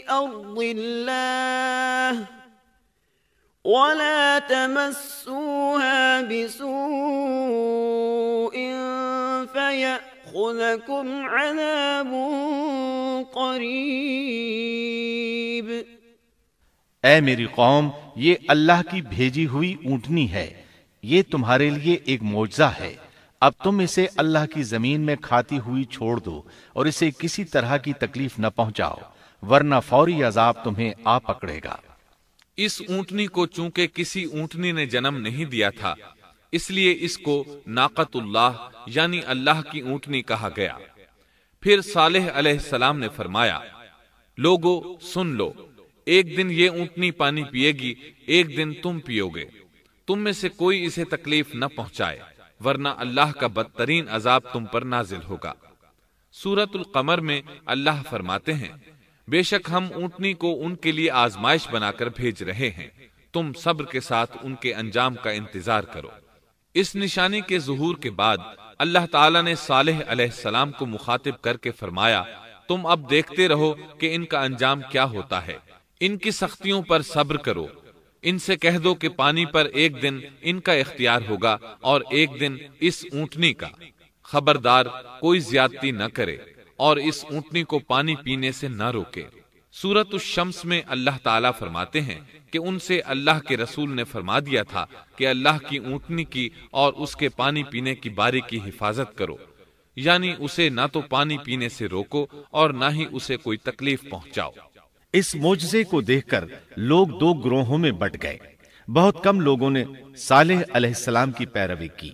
أَرْضِ اللَّهِ وَلَا تَمَسُّوهَا بِسُوءٍ فَيَأْخُذَكُمْ عَذَابٌ قَرِيبٌ۔ اے میری قوم، یہ اللہ کی بھیجی ہوئی اونٹنی ہے، یہ تمہارے لیے ایک معجزہ ہے۔ اب تم اسے اللہ کی زمین میں کھاتی ہوئی چھوڑ دو اور اسے کسی طرح کی تکلیف نہ پہنچاؤ، ورنہ فوری عذاب تمہیں آ پکڑے گا۔ اس اونٹنی کو چونکہ کسی اونٹنی نے جنم نہیں دیا تھا، اس لیے اس کو ناقۃ اللہ یعنی اللہ کی اونٹنی کہا گیا۔ پھر صالح علیہ السلام نے فرمایا، لوگو سن لو، ایک دن یہ اونٹنی پانی پیے گی، ایک دن تم پیو گے، تم میں سے کوئی اسے تکلیف نہ پہنچائے، ورنہ اللہ کا بدترین عذاب تم پر نازل ہوگا۔ سورۃ القمر میں اللہ فرماتے ہیں، بے شک ہم اونٹنی کو ان کے لیے آزمائش بنا کر بھیج رہے ہیں، تم صبر کے ساتھ ان کے انجام کا انتظار کرو۔ اس نشانی کے ظہور کے بعد اللہ تعالیٰ نے صالح علیہ السلام کو مخاطب کر کے فرمایا، تم اب دیکھتے رہو کہ ان کا انجام کیا ہوتا ہے، ان کی سختیوں پر صبر کرو، ان سے کہہ دو کہ پانی پر ایک دن ان کا اختیار ہوگا اور ایک دن اس اونٹنی کا، خبردار کوئی زیادتی نہ کرے اور اس اونٹنی کو پانی پینے سے نہ روکے۔ سورۃ الشمس میں اللہ تعالیٰ فرماتے ہیں کہ ان سے اللہ کے رسول نے فرما دیا تھا کہ اللہ کی اونٹنی کی اور اس کے پانی پینے کی باری کی حفاظت کرو، یعنی اسے نہ تو پانی پینے سے روکو اور نہ ہی اسے کوئی تکلیف پہنچاؤ۔ اس معجزے کو دیکھ کر لوگ دو گروہوں میں بٹ گئے۔ بہت کم لوگوں نے صالح علیہ السلام کی پیروی کی،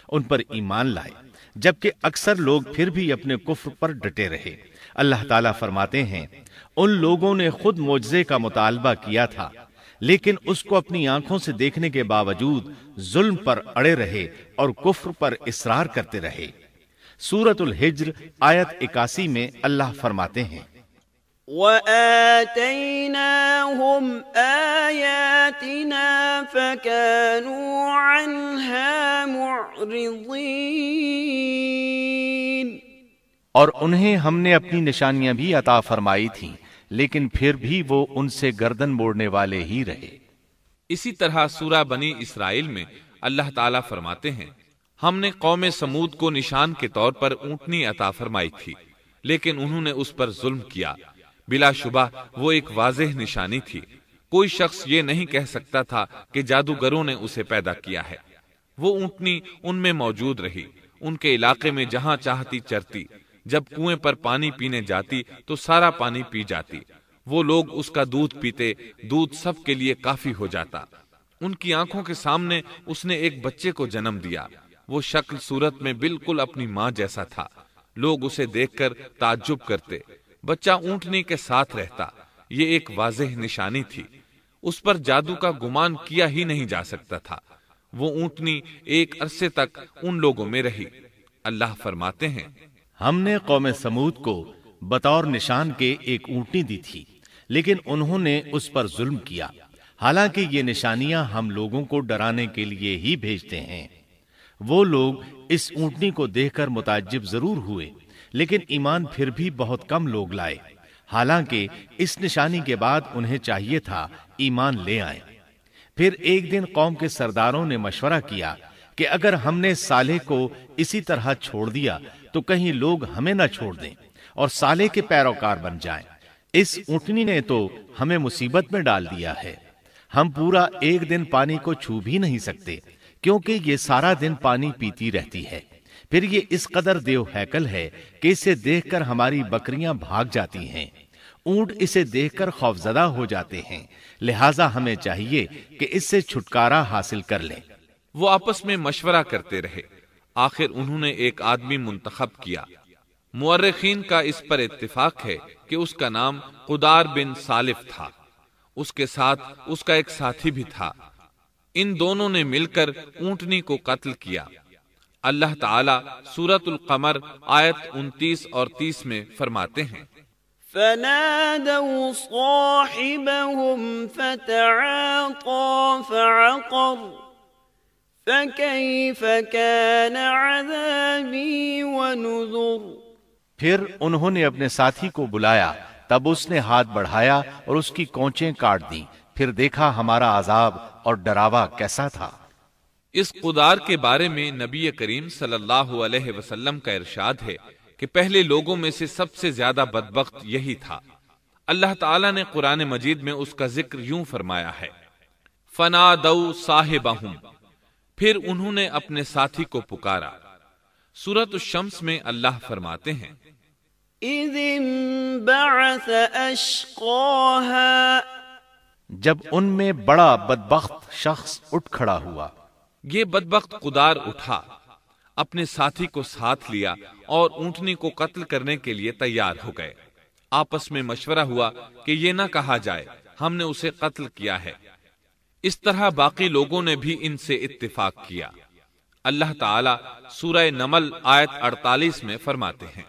ان پر ایمان لائے، جبکہ اکثر لوگ پھر بھی اپنے کفر پر ڈٹے رہے۔ اللہ تعالیٰ فرماتے ہیں ان لوگوں نے خود معجزے کا مطالبہ کیا تھا، لیکن اس کو اپنی آنکھوں سے دیکھنے کے باوجود ظلم پر اڑے رہے اور کفر پر اصرار کرتے رہے۔ سورۃ الحجر آیت 81 میں اللہ فرماتے ہیں وَآتَيْنَاهُمْ آيَاتِنَا فَكَانُوا عَنْهَا مُعْرِضِينَ، اور انہیں ہم نے اپنی نشانیاں بھی عطا فرمائی تھیں، لیکن پھر بھی وہ ان سے گردن موڑنے والے ہی رہے۔ اسی طرح سورہ بنی اسرائیل میں اللہ تعالیٰ فرماتے ہیں ہم نے قوم سمود کو نشان کے طور پر اونٹنی عطا فرمائی تھی، لیکن انہوں نے اس پر ظلم کیا۔ بلا شبہ وہ ایک واضح نشانی تھی، کوئی شخص یہ نہیں کہہ سکتا تھا کہ جادوگروں نے اسے پیدا کیا ہے۔ وہ اونٹنی ان میں موجود رہی، ان کے علاقے میں جہاں چاہتی چرتی، جب کنویں پر پانی پینے جاتی تو سارا پانی پی جاتی۔ وہ لوگ اس کا دودھ پیتے، دودھ سب کے لیے کافی ہو جاتا۔ ان کی آنکھوں کے سامنے اس نے ایک بچے کو جنم دیا، وہ شکل صورت میں بالکل اپنی ماں جیسا تھا۔ لوگ اسے دیکھ کر تعجب کرتے، بچہ اونٹنی کے ساتھ رہتا، یہ ایک واضح نشانی تھی، اس پر جادو کا گمان کیا ہی نہیں جا سکتا تھا۔ وہ اونٹنی ایک عرصے تک ان لوگوں میں رہی۔ اللہ فرماتے ہیں ہم نے قوم سمود کو بطور نشان کے ایک اونٹنی دی تھی، لیکن انہوں نے اس پر ظلم کیا، حالانکہ یہ نشانیاں ہم لوگوں کو ڈرانے کے لیے ہی بھیجتے ہیں۔ وہ لوگ اس اونٹنی کو دیکھ کر متعجب ضرور ہوئے، لیکن ایمان پھر بھی بہت کم لوگ لائے، حالانکہ اس نشانی کے بعد انہیں چاہیے تھا ایمان لے آئیں۔ پھر ایک دن قوم کے سرداروں نے مشورہ کیا کہ اگر ہم نے صالح کو اسی طرح چھوڑ دیا تو کہیں لوگ ہمیں نہ چھوڑ دیں اور صالح کے پیروکار بن جائیں۔ اس اونٹنی نے تو ہمیں مصیبت میں ڈال دیا ہے، ہم پورا ایک دن پانی کو چھو بھی نہیں سکتے، کیونکہ یہ سارا دن پانی پیتی رہتی ہے۔ پھر یہ اس قدر دیو ہیکل ہے کہ اسے دیکھ کر ہماری بکریاں بھاگ جاتی ہیں، اونٹ اسے دیکھ کر خوفزدہ ہو جاتے ہیں، لہٰذا ہمیں چاہیے کہ اس سے چھٹکارا حاصل کر لیں۔ وہ آپس میں مشورہ کرتے رہے، آخر انہوں نے ایک آدمی منتخب کیا۔ مورخین کا اس پر اتفاق ہے کہ اس کا نام قدار بن سالف تھا، اس کے ساتھ اس کا ایک ساتھی بھی تھا۔ ان دونوں نے مل کر اونٹنی کو قتل کیا۔ اللہ تعالیٰ سورۃ القمر آیت 29 اور 30 میں فرماتے ہیں فنادوا صاحبهم فتعاطى فعقر فكيف كان عذابي ونذر۔ پھر انہوں نے اپنے ساتھی کو بلایا، تب اس نے ہاتھ بڑھایا اور اس کی کونچیں کاٹ دیں، پھر دیکھا ہمارا عذاب اور ڈراوا کیسا تھا۔ اس قدار کے بارے میں نبی کریم صلی اللہ علیہ وسلم کا ارشاد ہے کہ پہلے لوگوں میں سے سب سے زیادہ بدبخت یہی تھا۔ اللہ تعالیٰ نے قرآن مجید میں اس کا ذکر یوں فرمایا ہے فنادوا صاحبہم، پھر انہوں نے اپنے ساتھی کو پکارا۔ سورۃ الشمس میں اللہ فرماتے ہیں اذ انبعث اشقاها، جب ان میں بڑا بدبخت شخص اٹھ کھڑا ہوا۔ یہ بدبخت قدار اٹھا، اپنے ساتھی کو ساتھ لیا اور اونٹنی کو قتل کرنے کے لیے تیار ہو گئے۔ آپس میں مشورہ ہوا کہ یہ نہ کہا جائے ہم نے اسے قتل کیا ہے۔ اس طرح باقی لوگوں نے بھی ان سے اتفاق کیا۔ اللہ تعالیٰ سورہ نمل آیت 48 میں فرماتے ہیں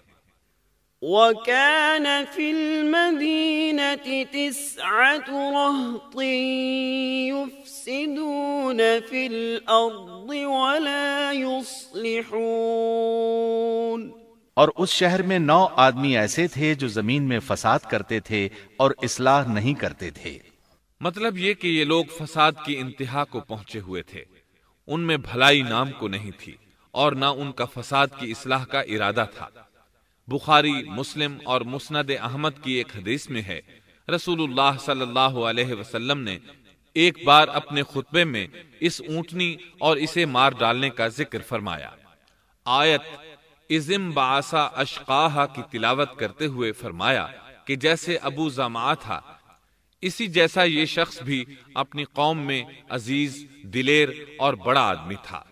وَكَانَ فِي الْمَدِينَةِ 9 رَهْطٍ يُفْسِدُونَ فِي الْأَرْضِ وَلَا يُصْلِحُونَ، اور اس شہر میں 9 آدمی ایسے تھے جو زمین میں فساد کرتے تھے اور اصلاح نہیں کرتے تھے۔ مطلب یہ کہ یہ لوگ فساد کی انتہا کو پہنچے ہوئے تھے، ان میں بھلائی نام کو نہیں تھی اور نہ ان کا فساد کی اصلاح کا ارادہ تھا۔ بخاری، مسلم اور مسند احمد کی ایک حدیث میں ہے، رسول اللہ صلی اللہ علیہ وسلم نے ایک بار اپنے خطبے میں اس اونٹنی اور اسے مار ڈالنے کا ذکر فرمایا۔ آیت اذم بعثا اشقاہا کی تلاوت کرتے ہوئے فرمایا کہ جیسے ابو زمعہ تھا، اسی جیسا یہ شخص بھی اپنی قوم میں عزیز، دلیر اور بڑا آدمی تھا۔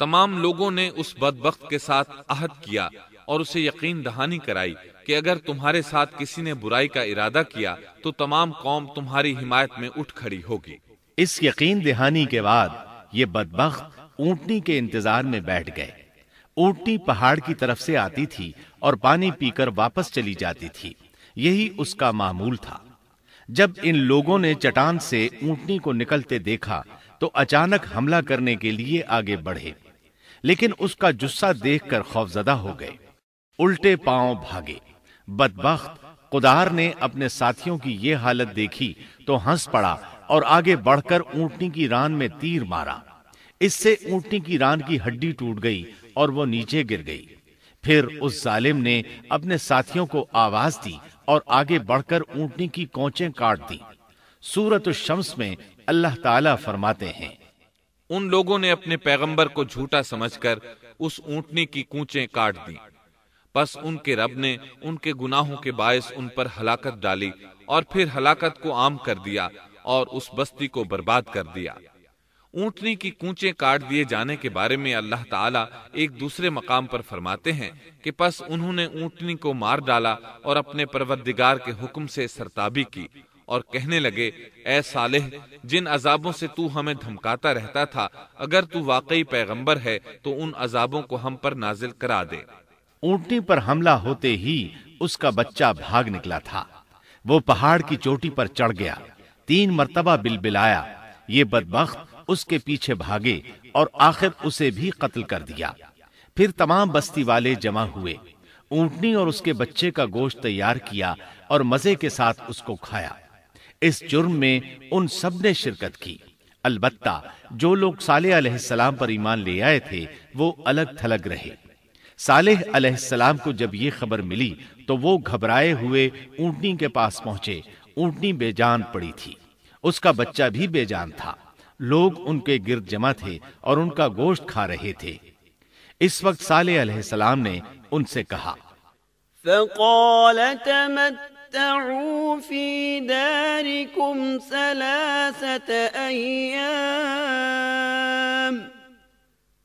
تمام لوگوں نے اس بدبخت کے ساتھ عہد کیا اور اسے یقین دہانی کرائی کہ اگر تمہارے ساتھ کسی نے برائی کا ارادہ کیا تو تمام قوم تمہاری حمایت میں اٹھ کھڑی ہوگی۔ اس یقین دہانی کے بعد یہ بدبخت اونٹنی کے انتظار میں بیٹھ گئے۔ اونٹنی پہاڑ کی طرف سے آتی تھی اور پانی پی کر واپس چلی جاتی تھی، یہی اس کا معمول تھا۔ جب ان لوگوں نے چٹان سے اونٹنی کو نکلتے دیکھا تو اچانک حملہ کرنے کے لیے آگے بڑھے، لیکن اس کا جثہ دیکھ کر خوفزدہ ہو گئے، الٹے پاؤں بھاگے۔ بدبخت قدار نے اپنے ساتھیوں کی یہ حالت دیکھی تو ہنس پڑا اور آگے بڑھ کر اونٹنی کی ران میں تیر مارا۔ اس سے اونٹنی کی ران کی ہڈی ٹوٹ گئی اور وہ نیچے گر گئی۔ پھر اس ظالم نے اپنے ساتھیوں کو آواز دی اور آگے بڑھ کر اونٹنی کی کونچیں کاٹ دی۔ سورۃ الشمس میں اللہ تعالیٰ فرماتے ہیں، ان لوگوں نے اپنے پیغمبر کو جھوٹا سمجھ کر اس اونٹنی کی کونچیں کاٹ دیں، پس ان کے رب نے ان کے گناہوں کے باعث ان پر ہلاکت ڈالی اور پھر ہلاکت کو عام کر دیا اور اس بستی کو برباد کر دیا۔ اونٹنی کی کونچیں کاٹ دیے جانے کے بارے میں اللہ تعالیٰ ایک دوسرے مقام پر فرماتے ہیں کہ پس انہوں نے اونٹنی کو مار ڈالا اور اپنے پروردگار کے حکم سے سرتابی کی اور کہنے لگے، اے صالح، جن عذابوں سے تو ہمیں دھمکاتا رہتا تھا، اگر تو واقعی پیغمبر ہے تو ان عذابوں کو ہم پر نازل کرا دے۔ اونٹنی پر حملہ ہوتے ہی اس کا بچہ بھاگ نکلا تھا۔ وہ پہاڑ کی چوٹی پر چڑھ گیا، 3 مرتبہ بلبلایا۔ یہ بدبخت اس کے پیچھے بھاگے اور آخر اسے بھی قتل کر دیا۔ پھر تمام بستی والے جمع ہوئے، اونٹنی اور اس کے بچے کا گوشت تیار کیا اور مزے کے ساتھ اس کو کھایا۔ اس جرم میں ان سب نے شرکت کی، البتہ جو لوگ صالح علیہ السلام پر ایمان لے آئے تھے وہ الگ تھلگ رہے۔ صالح علیہ السلام کو جب یہ خبر ملی تو وہ گھبرائے ہوئے اونٹنی کے پاس پہنچے۔ اونٹنی بے جان پڑی تھی، اس کا بچہ بھی بے جان تھا۔ لوگ ان کے گرد جمع تھے اور ان کا گوشت کھا رہے تھے۔ اس وقت صالح علیہ السلام نے ان سے کہا، فقال تمتعوا في داركم 3 أيام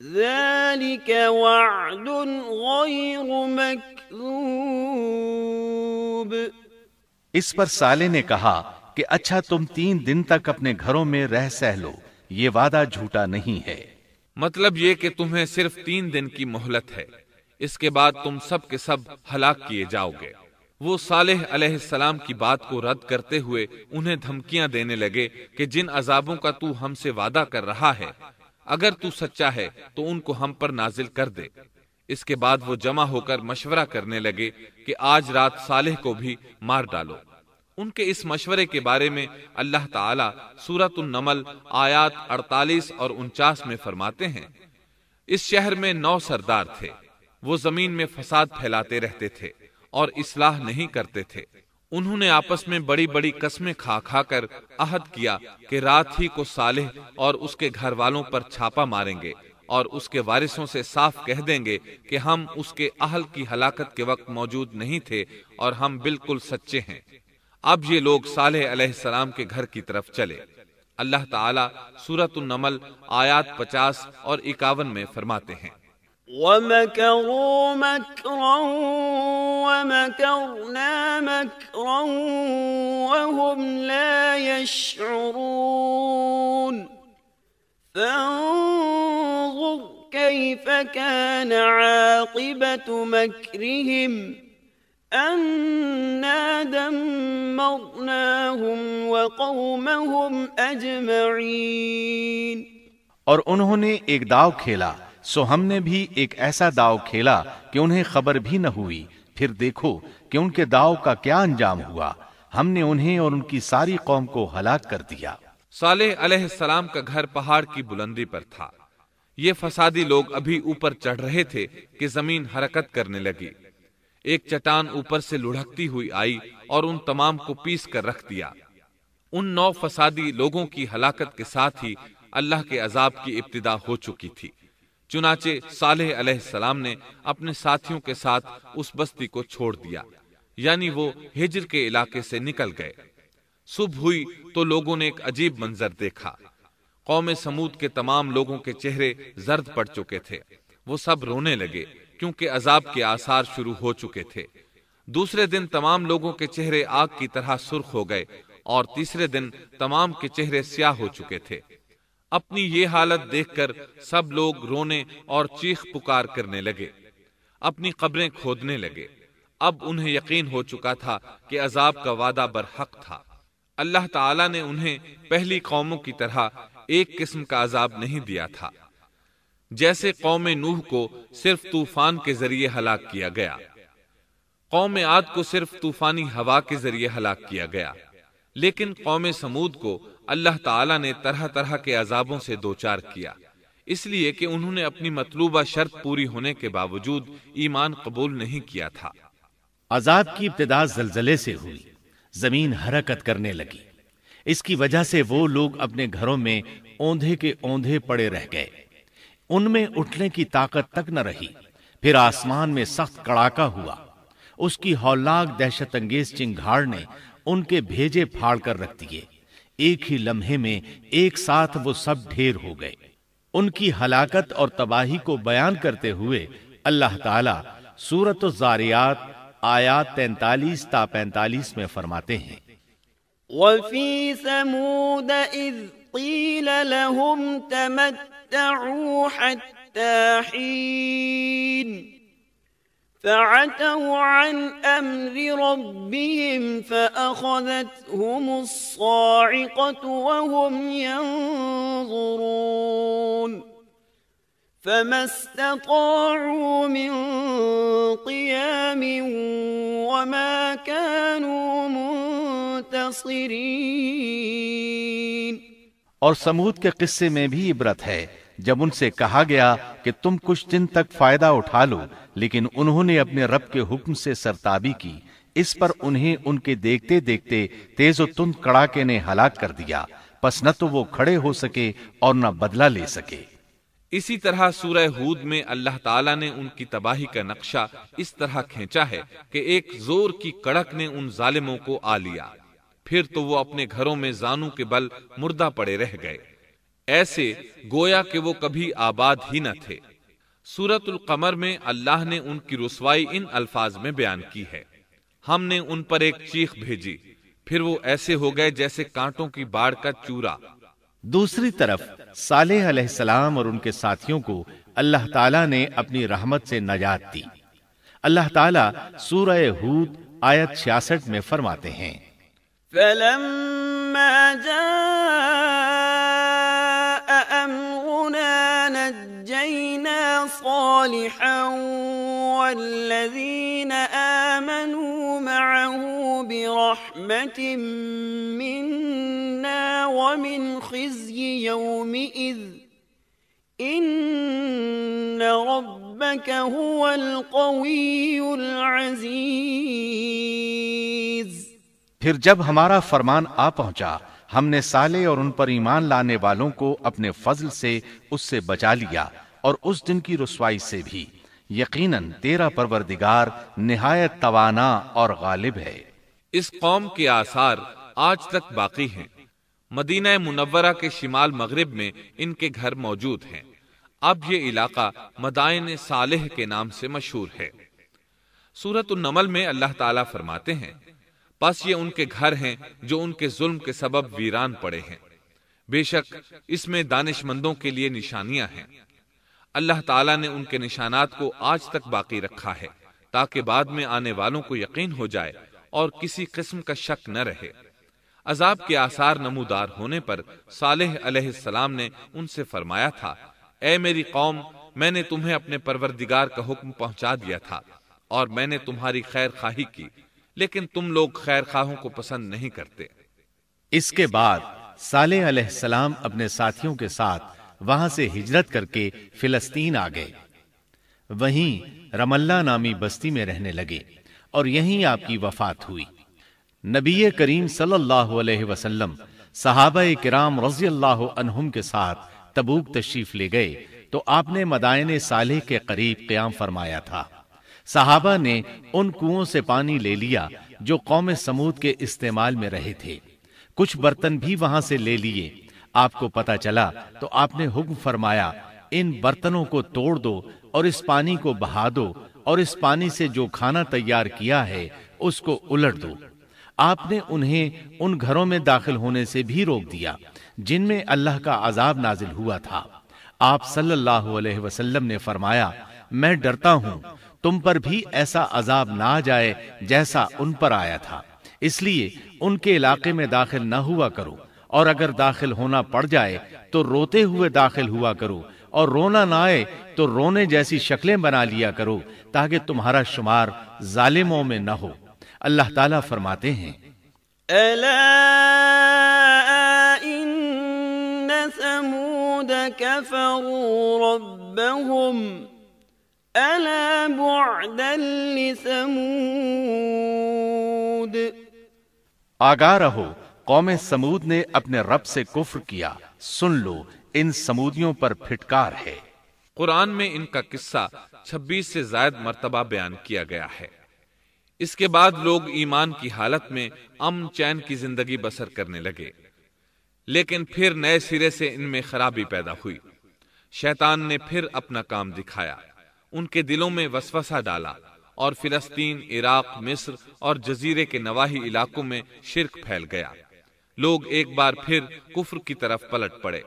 ذلك وعد غير مكذوب۔ اس پر صالح نے کہا کہ اچھا تم 3 دن تک اپنے گھروں میں رہ سہ لو، یہ وعدہ جھوٹا نہیں ہے۔ مطلب یہ کہ تمہیں صرف 3 دن کی مہلت ہے، اس کے بعد تم سب کے سب ہلاک کیے جاؤ گے۔ وہ صالح علیہ السلام کی بات کو رد کرتے ہوئے انہیں دھمکیاں دینے لگے کہ جن عذابوں کا تو ہم سے وعدہ کر رہا ہے، اگر تو سچا ہے تو ان کو ہم پر نازل کر دے۔ اس کے بعد وہ جمع ہو کر مشورہ کرنے لگے کہ آج رات صالح کو بھی مار ڈالو۔ ان کے اس مشورے کے بارے میں اللہ تعالیٰ سورۃ النمل آیات 48 اور 49 میں فرماتے ہیں، اس شہر میں 9 سردار تھے، وہ زمین میں فساد پھیلاتے رہتے تھے اور اصلاح نہیں کرتے تھے۔ انہوں نے آپس میں بڑی بڑی قسمیں کھا کھا کر عہد کیا کہ رات ہی کو صالح اور اس کے گھر والوں پر چھاپا ماریں گے اور اس کے وارثوں سے صاف کہہ دیں گے کہ ہم اس کے اہل کی ہلاکت کے وقت موجود نہیں تھے اور ہم بالکل سچے ہیں۔ اب یہ لوگ صالح علیہ السلام کے گھر کی طرف چلے۔ اللہ تعالیٰ سورۃ النمل آیات 50 اور 51 میں فرماتے ہیں، وَمَكَرُوا مَكْرًا وَمَكَرْنَا مَكْرًا وَهُمْ لَا يَشْعُرُونَ فَانظُرْ كَيْفَ كَانَ عَاقِبَةُ مَكْرِهِمْ أَنَّا دَمَّرْنَاهُمْ وَقَوْمَهُمْ أَجْمَعِينَ۔ اور انہوں نے ایک داؤ کھیلا، سو ہم نے بھی ایک ایسا داؤ کھیلا کہ انہیں خبر بھی نہ ہوئی۔ پھر دیکھو کہ ان کے داؤ کا کیا انجام ہوا، ہم نے انہیں اور ان کی ساری قوم کو ہلاک کر دیا۔ صالح علیہ السلام کا گھر پہاڑ کی بلندی پر تھا۔ یہ فسادی لوگ ابھی اوپر چڑھ رہے تھے کہ زمین حرکت کرنے لگی۔ ایک چٹان اوپر سے لڑھکتی ہوئی آئی اور ان تمام کو پیس کر رکھ دیا۔ ان 9 فسادی لوگوں کی ہلاکت کے ساتھ ہی اللہ کے عذاب کی ابتدا ہو چکی تھی۔ چنانچہ صالح علیہ السلام نے اپنے ساتھیوں کے ساتھ اس بستی کو چھوڑ دیا، یعنی وہ ہجر کے علاقے سے نکل گئے۔ صبح ہوئی تو لوگوں نے ایک عجیب منظر دیکھا۔ قوم سمود کے تمام لوگوں کے چہرے زرد پڑ چکے تھے۔ وہ سب رونے لگے کیونکہ عذاب کے آثار شروع ہو چکے تھے۔ دوسرے دن تمام لوگوں کے چہرے آگ کی طرح سرخ ہو گئے اور تیسرے دن تمام کے چہرے سیاہ ہو چکے تھے۔ اپنی یہ حالت دیکھ کر سب لوگ رونے اور چیخ پکار کرنے لگے، اپنی قبریں کھودنے لگے۔ اب انہیں یقین ہو چکا تھا کہ عذاب کا وعدہ برحق تھا۔ اللہ تعالیٰ نے انہیں پہلی قوموں کی طرح ایک قسم کا عذاب نہیں دیا تھا، جیسے قوم نوح کو صرف طوفان کے ذریعے ہلاک کیا گیا، قوم عاد کو صرف طوفانی ہوا کے ذریعے ہلاک کیا گیا، لیکن قوم سمود کو اللہ تعالیٰ نے طرح طرح کے عذابوں سے دوچار کیا، اس لیے کہ انہوں نے اپنی مطلوبہ شرط پوری ہونے کے باوجود ایمان قبول نہیں کیا تھا۔ عذاب کی ابتدا زلزلے سے ہوئی، زمین حرکت کرنے لگی۔ اس کی وجہ سے وہ لوگ اپنے گھروں میں اوندھے کے اوندھے پڑے رہ گئے، ان میں اٹھنے کی طاقت تک نہ رہی۔ پھر آسمان میں سخت کڑاکا ہوا، اس کی ہولناک دہشت انگیز چنگھاڑ نے ان کے بھیجے پھاڑ کر رکھ دیے۔ ایک ہی لمحے میں ایک ساتھ وہ سب ڈھیر ہو گئے۔ ان کی ہلاکت اور تباہی کو بیان کرتے ہوئے اللہ تعالی سورۃ الزاریات آیات 43 تا 45 میں فرماتے ہیں، وَفِي ثَمُودَ إِذْ قِيلَ لَهُمْ تَمَتَّعُوا حَتَّى حِينٍ فَعَتَوْا عَنْ أَمْرِ رَبِّهِمْ فَأَخَذَتْهُمُ الصَّاعِقَةُ وَهُمْ يَنظُرُونَ فَمَا اسْتَطَاعُوا مِنْ قِيَامٍ وَمَا كَانُوا منتصرین۔ اور سمود کے قصے میں بھی عبرت ہے، جب ان سے کہا گیا کہ تم کچھ دن تک فائدہ اٹھا لو، لیکن انہوں نے اپنے رب کے حکم سے سرتابی کی، اس پر انہیں ان کے دیکھتے دیکھتے تیز و تند کڑاکے نے ہلاک کر دیا، پس نہ تو وہ کھڑے ہو سکے اور نہ بدلہ لے سکے۔ اسی طرح سورہ ہود میں اللہ تعالیٰ نے ان کی تباہی کا نقشہ اس طرح کھینچا ہے کہ ایک زور کی کڑک نے ان ظالموں کو آ لیا، پھر تو وہ اپنے گھروں میں زانوں کے بل مردہ پڑے رہ گئے، ایسے گویا کہ وہ کبھی آباد ہی نہ تھے۔ سورۃ القمر میں اللہ نے ان کی رسوائی ان الفاظ میں بیان کی ہے، ہم نے ان پر ایک چیخ بھیجی، پھر وہ ایسے ہو گئے جیسے کانٹوں کی باڑ کا چورا۔ دوسری طرف صالح علیہ السلام اور ان کے ساتھیوں کو اللہ تعالیٰ نے اپنی رحمت سے نجات دی۔ اللہ تعالیٰ سورہ ہود آیت 66 میں فرماتے ہیں، فَلَمَّا جَاءَ أَمْرُنَا نَجَّيْنَا صَالِحًا وَالَّذِينَ آمَنُوا مَعَهُ بِرَحْمَةٍ مِّنَّا وَمِنْ خِزْيِ يَوْمِئِذٍ إِنَّ رَبَّكَ هُوَ الْقَوِيُّ الْعَزِيزُ۔ پھر جب ہمارا فرمان آ پہنچا، ہم نے صالح اور ان پر ایمان لانے والوں کو اپنے فضل سے اس سے بچا لیا اور اس دن کی رسوائی سے بھی۔ یقیناً تیرا پروردگار نہایت توانا اور غالب ہے۔ اس قوم کے آثار آج تک باقی ہیں۔ مدینہ منورہ کے شمال مغرب میں ان کے گھر موجود ہیں۔ اب یہ علاقہ مدائن صالح کے نام سے مشہور ہے۔ سورۃ النمل میں اللہ تعالیٰ فرماتے ہیں، پس یہ ان کے گھر ہیں جو ان کے ظلم کے سبب ویران پڑے ہیں، بے شک اس میں دانش مندوں کے لیے نشانیاں ہیں۔ اللہ تعالیٰ نے ان کے نشانات کو آج تک باقی رکھا ہے تاکہ بعد میں آنے والوں کو یقین ہو جائے اور کسی قسم کا شک نہ رہے۔ عذاب کے آثار نمودار ہونے پر صالح علیہ السلام نے ان سے فرمایا تھا، اے میری قوم، میں نے تمہیں اپنے پروردگار کا حکم پہنچا دیا تھا اور میں نے تمہاری خیر خواہی کی، لیکن تم لوگ خیر خواہوں کو پسند نہیں کرتے۔ اس کے بعد صالح علیہ السلام اپنے ساتھیوں کے ساتھ وہاں سے ہجرت کر کے فلسطین آ گئے، وہیں رملہ نامی بستی میں رہنے لگے اور یہیں آپ کی وفات ہوئی۔ نبی کریم صلی اللہ علیہ وسلم صحابہ کرام رضی اللہ عنہم کے ساتھ تبوک تشریف لے گئے تو آپ نے مدائن صالح کے قریب قیام فرمایا تھا۔ صحابہ نے ان کنووں سے پانی لے لیا جو قوم سمود کے استعمال میں رہے تھے، کچھ برتن بھی وہاں سے لے لیے۔ آپ کو پتہ چلا تو آپ نے حکم فرمایا ان برتنوں کو توڑ دو اور اس پانی کو بہا دو اور اس پانی سے جو کھانا تیار کیا ہے اس کو الٹ دو۔ آپ نے انہیں ان گھروں میں داخل ہونے سے بھی روک دیا جن میں اللہ کا عذاب نازل ہوا تھا۔ آپ صلی اللہ علیہ وسلم نے فرمایا، میں ڈرتا ہوں تم پر بھی ایسا عذاب نہ آ جائے جیسا ان پر آیا تھا، اس لیے ان کے علاقے میں داخل نہ ہوا کرو، اور اگر داخل ہونا پڑ جائے تو روتے ہوئے داخل ہوا کرو، اور رونا نہ آئے تو رونے جیسی شکلیں بنا لیا کرو تاکہ تمہارا شمار ظالموں میں نہ ہو۔ اللہ تعالیٰ فرماتے ہیں، ألا إن ثمود كفروا ربهم ألا بعدا لثمود۔ آگاہ رہو، قوم سمود نے اپنے رب سے کفر کیا، سن لو ان سمودیوں پر پھٹکار ہے۔ قرآن میں ان کا قصہ 26 سے زائد مرتبہ بیان کیا گیا ہے۔ اس کے بعد لوگ ایمان کی حالت میں امن چین کی زندگی بسر کرنے لگے، لیکن پھر نئے سرے سے ان میں خرابی پیدا ہوئی۔ شیطان نے پھر اپنا کام دکھایا، ان کے دلوں میں وسوسہ ڈالا اور فلسطین، عراق، مصر اور جزیرے کے نواحی علاقوں میں شرک پھیل گیا۔ لوگ ایک بار پھر کفر کی طرف پلٹ پڑے۔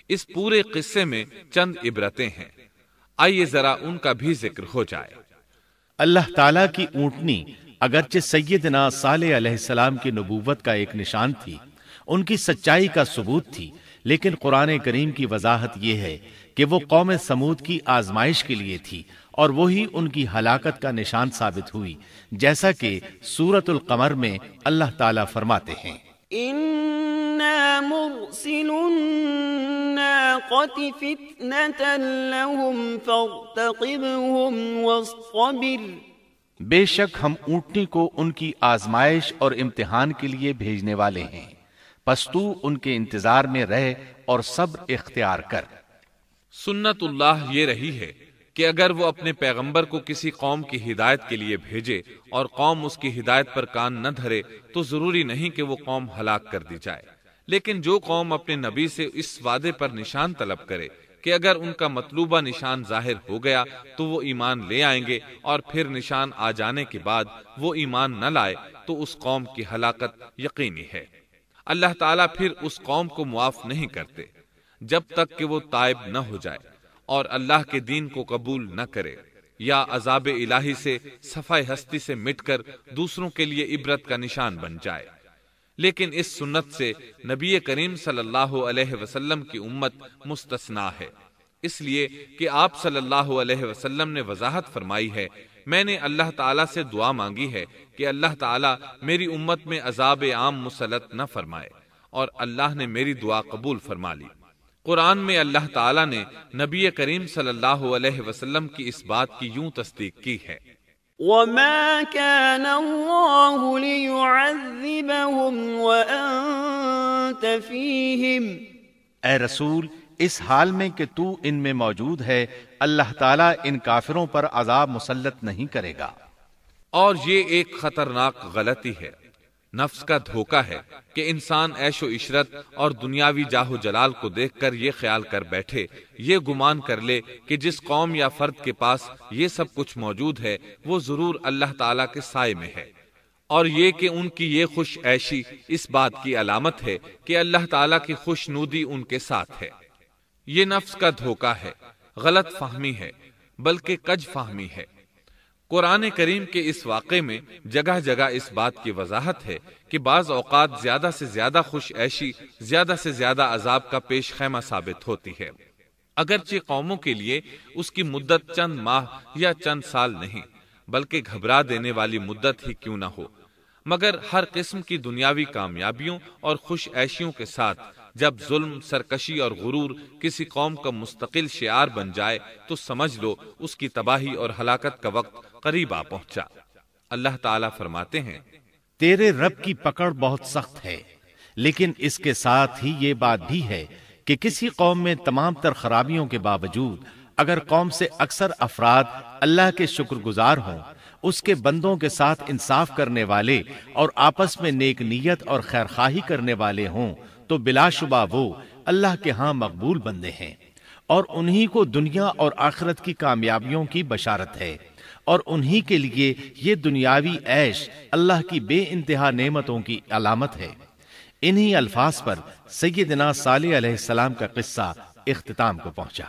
اس پورے قصے میں چند عبرتیں ہیں، آئیے ذرا ان کا بھی ذکر ہو جائے۔ اللہ تعالیٰ کی اونٹنی اگرچہ سیدنا صالح علیہ السلام کی نبوت کا ایک نشان تھی، ان کی سچائی کا ثبوت تھی، لیکن قرآن کریم کی وضاحت یہ ہے کہ وہ قوم سمود کی آزمائش کے لیے تھی اور وہی ان کی ہلاکت کا نشان ثابت ہوئی، جیسا کہ سورۃ القمر میں اللہ تعالیٰ فرماتے ہیں، إنا مرسل الناقة فتنة لهم فارتقبهم واصطبر۔ بے شک ہم اونٹنی کو ان کی آزمائش اور امتحان کے لیے بھیجنے والے ہیں، پس تو ان کے انتظار میں رہ اور صبر اختیار کر۔ سنت اللہ یہ رہی ہے کہ اگر وہ اپنے پیغمبر کو کسی قوم کی ہدایت کے لیے بھیجے اور قوم اس کی ہدایت پر کان نہ دھرے تو ضروری نہیں کہ وہ قوم ہلاک کر دی جائے، لیکن جو قوم اپنے نبی سے اس وعدے پر نشان طلب کرے کہ اگر ان کا مطلوبہ نشان ظاہر ہو گیا تو وہ ایمان لے آئیں گے، اور پھر نشان آ جانے کے بعد وہ ایمان نہ لائے تو اس قوم کی ہلاکت یقینی ہے۔ اللہ تعالیٰ پھر اس قوم کو معاف نہیں کرتے جب تک کہ وہ تائب نہ ہو جائے اور اللہ کے دین کو قبول نہ کرے، یا عذاب الہی سے صفحہ ہستی سے مٹ کر دوسروں کے لیے عبرت کا نشان بن جائے۔ لیکن اس سنت سے نبی کریم صلی اللہ علیہ وسلم کی امت مستثنا ہے، اس لیے کہ آپ صلی اللہ علیہ وسلم نے وضاحت فرمائی ہے، میں نے اللہ تعالیٰ سے دعا مانگی ہے کہ اللہ تعالیٰ میری امت میں عذاب عام مسلط نہ فرمائے، اور اللہ نے میری دعا قبول فرما لی۔ قرآن میں اللہ تعالیٰ نے نبی کریم صلی اللہ علیہ وسلم کی اس بات کی یوں تصدیق کی ہے، وَمَا كَانَ اللَّهُ لِيُعَذِّبَهُمْ وَأَنْتَ فِيهِمْ۔ اے رسول، اس حال میں کہ تو ان میں موجود ہے، اللہ تعالیٰ ان کافروں پر عذاب مسلط نہیں کرے گا۔ اور یہ ایک خطرناک غلطی ہے، نفس کا دھوکہ ہے کہ انسان عیش و عشرت اور دنیاوی جاہ و جلال کو دیکھ کر یہ خیال کر بیٹھے، یہ گمان کر لے کہ جس قوم یا فرد کے پاس یہ سب کچھ موجود ہے وہ ضرور اللہ تعالیٰ کے سائے میں ہے، اور یہ کہ ان کی یہ خوش عیشی اس بات کی علامت ہے کہ اللہ تعالیٰ کی خوش نودی ان کے ساتھ ہے۔ یہ نفس کا دھوکہ ہے، غلط فہمی ہے، بلکہ کج فہمی ہے۔ قرآن کریم کے اس واقعے میں جگہ جگہ اس بات کی وضاحت ہے کہ بعض اوقات زیادہ سے زیادہ خوش عیشی زیادہ سے زیادہ عذاب کا پیش خیمہ ثابت ہوتی ہے، اگرچہ قوموں کے لیے اس کی مدت چند ماہ یا چند سال نہیں بلکہ گھبرا دینے والی مدت ہی کیوں نہ ہو، مگر ہر قسم کی دنیاوی کامیابیوں اور خوش عیشیوں کے ساتھ جب ظلم، سرکشی اور غرور کسی قوم کا مستقل شعار بن جائے تو سمجھ لو اس کی تباہی اور ہلاکت کا وقت قریب آ پہنچا۔ اللہ تعالیٰ فرماتے ہیں، تیرے رب کی پکڑ بہت سخت ہے، لیکن اس کے ساتھ ہی یہ بات بھی ہے کہ کسی قوم میں تمام تر خرابیوں کے باوجود اگر قوم سے اکثر افراد اللہ کے شکر گزار ہوں، اس کے بندوں کے ساتھ انصاف کرنے والے اور آپس میں نیک نیت اور خیرخواہی کرنے والے ہوں، تو بلا شبہ وہ اللہ کے ہاں مقبول بندے ہیں، اور انہی کو دنیا اور آخرت کی کامیابیوں کی بشارت ہے، اور انہی کے لیے یہ دنیاوی عیش اللہ کی بے انتہا نعمتوں کی علامت ہے۔ انہی الفاظ پر سیدنا صالح علیہ السلام کا قصہ اختتام کو پہنچا۔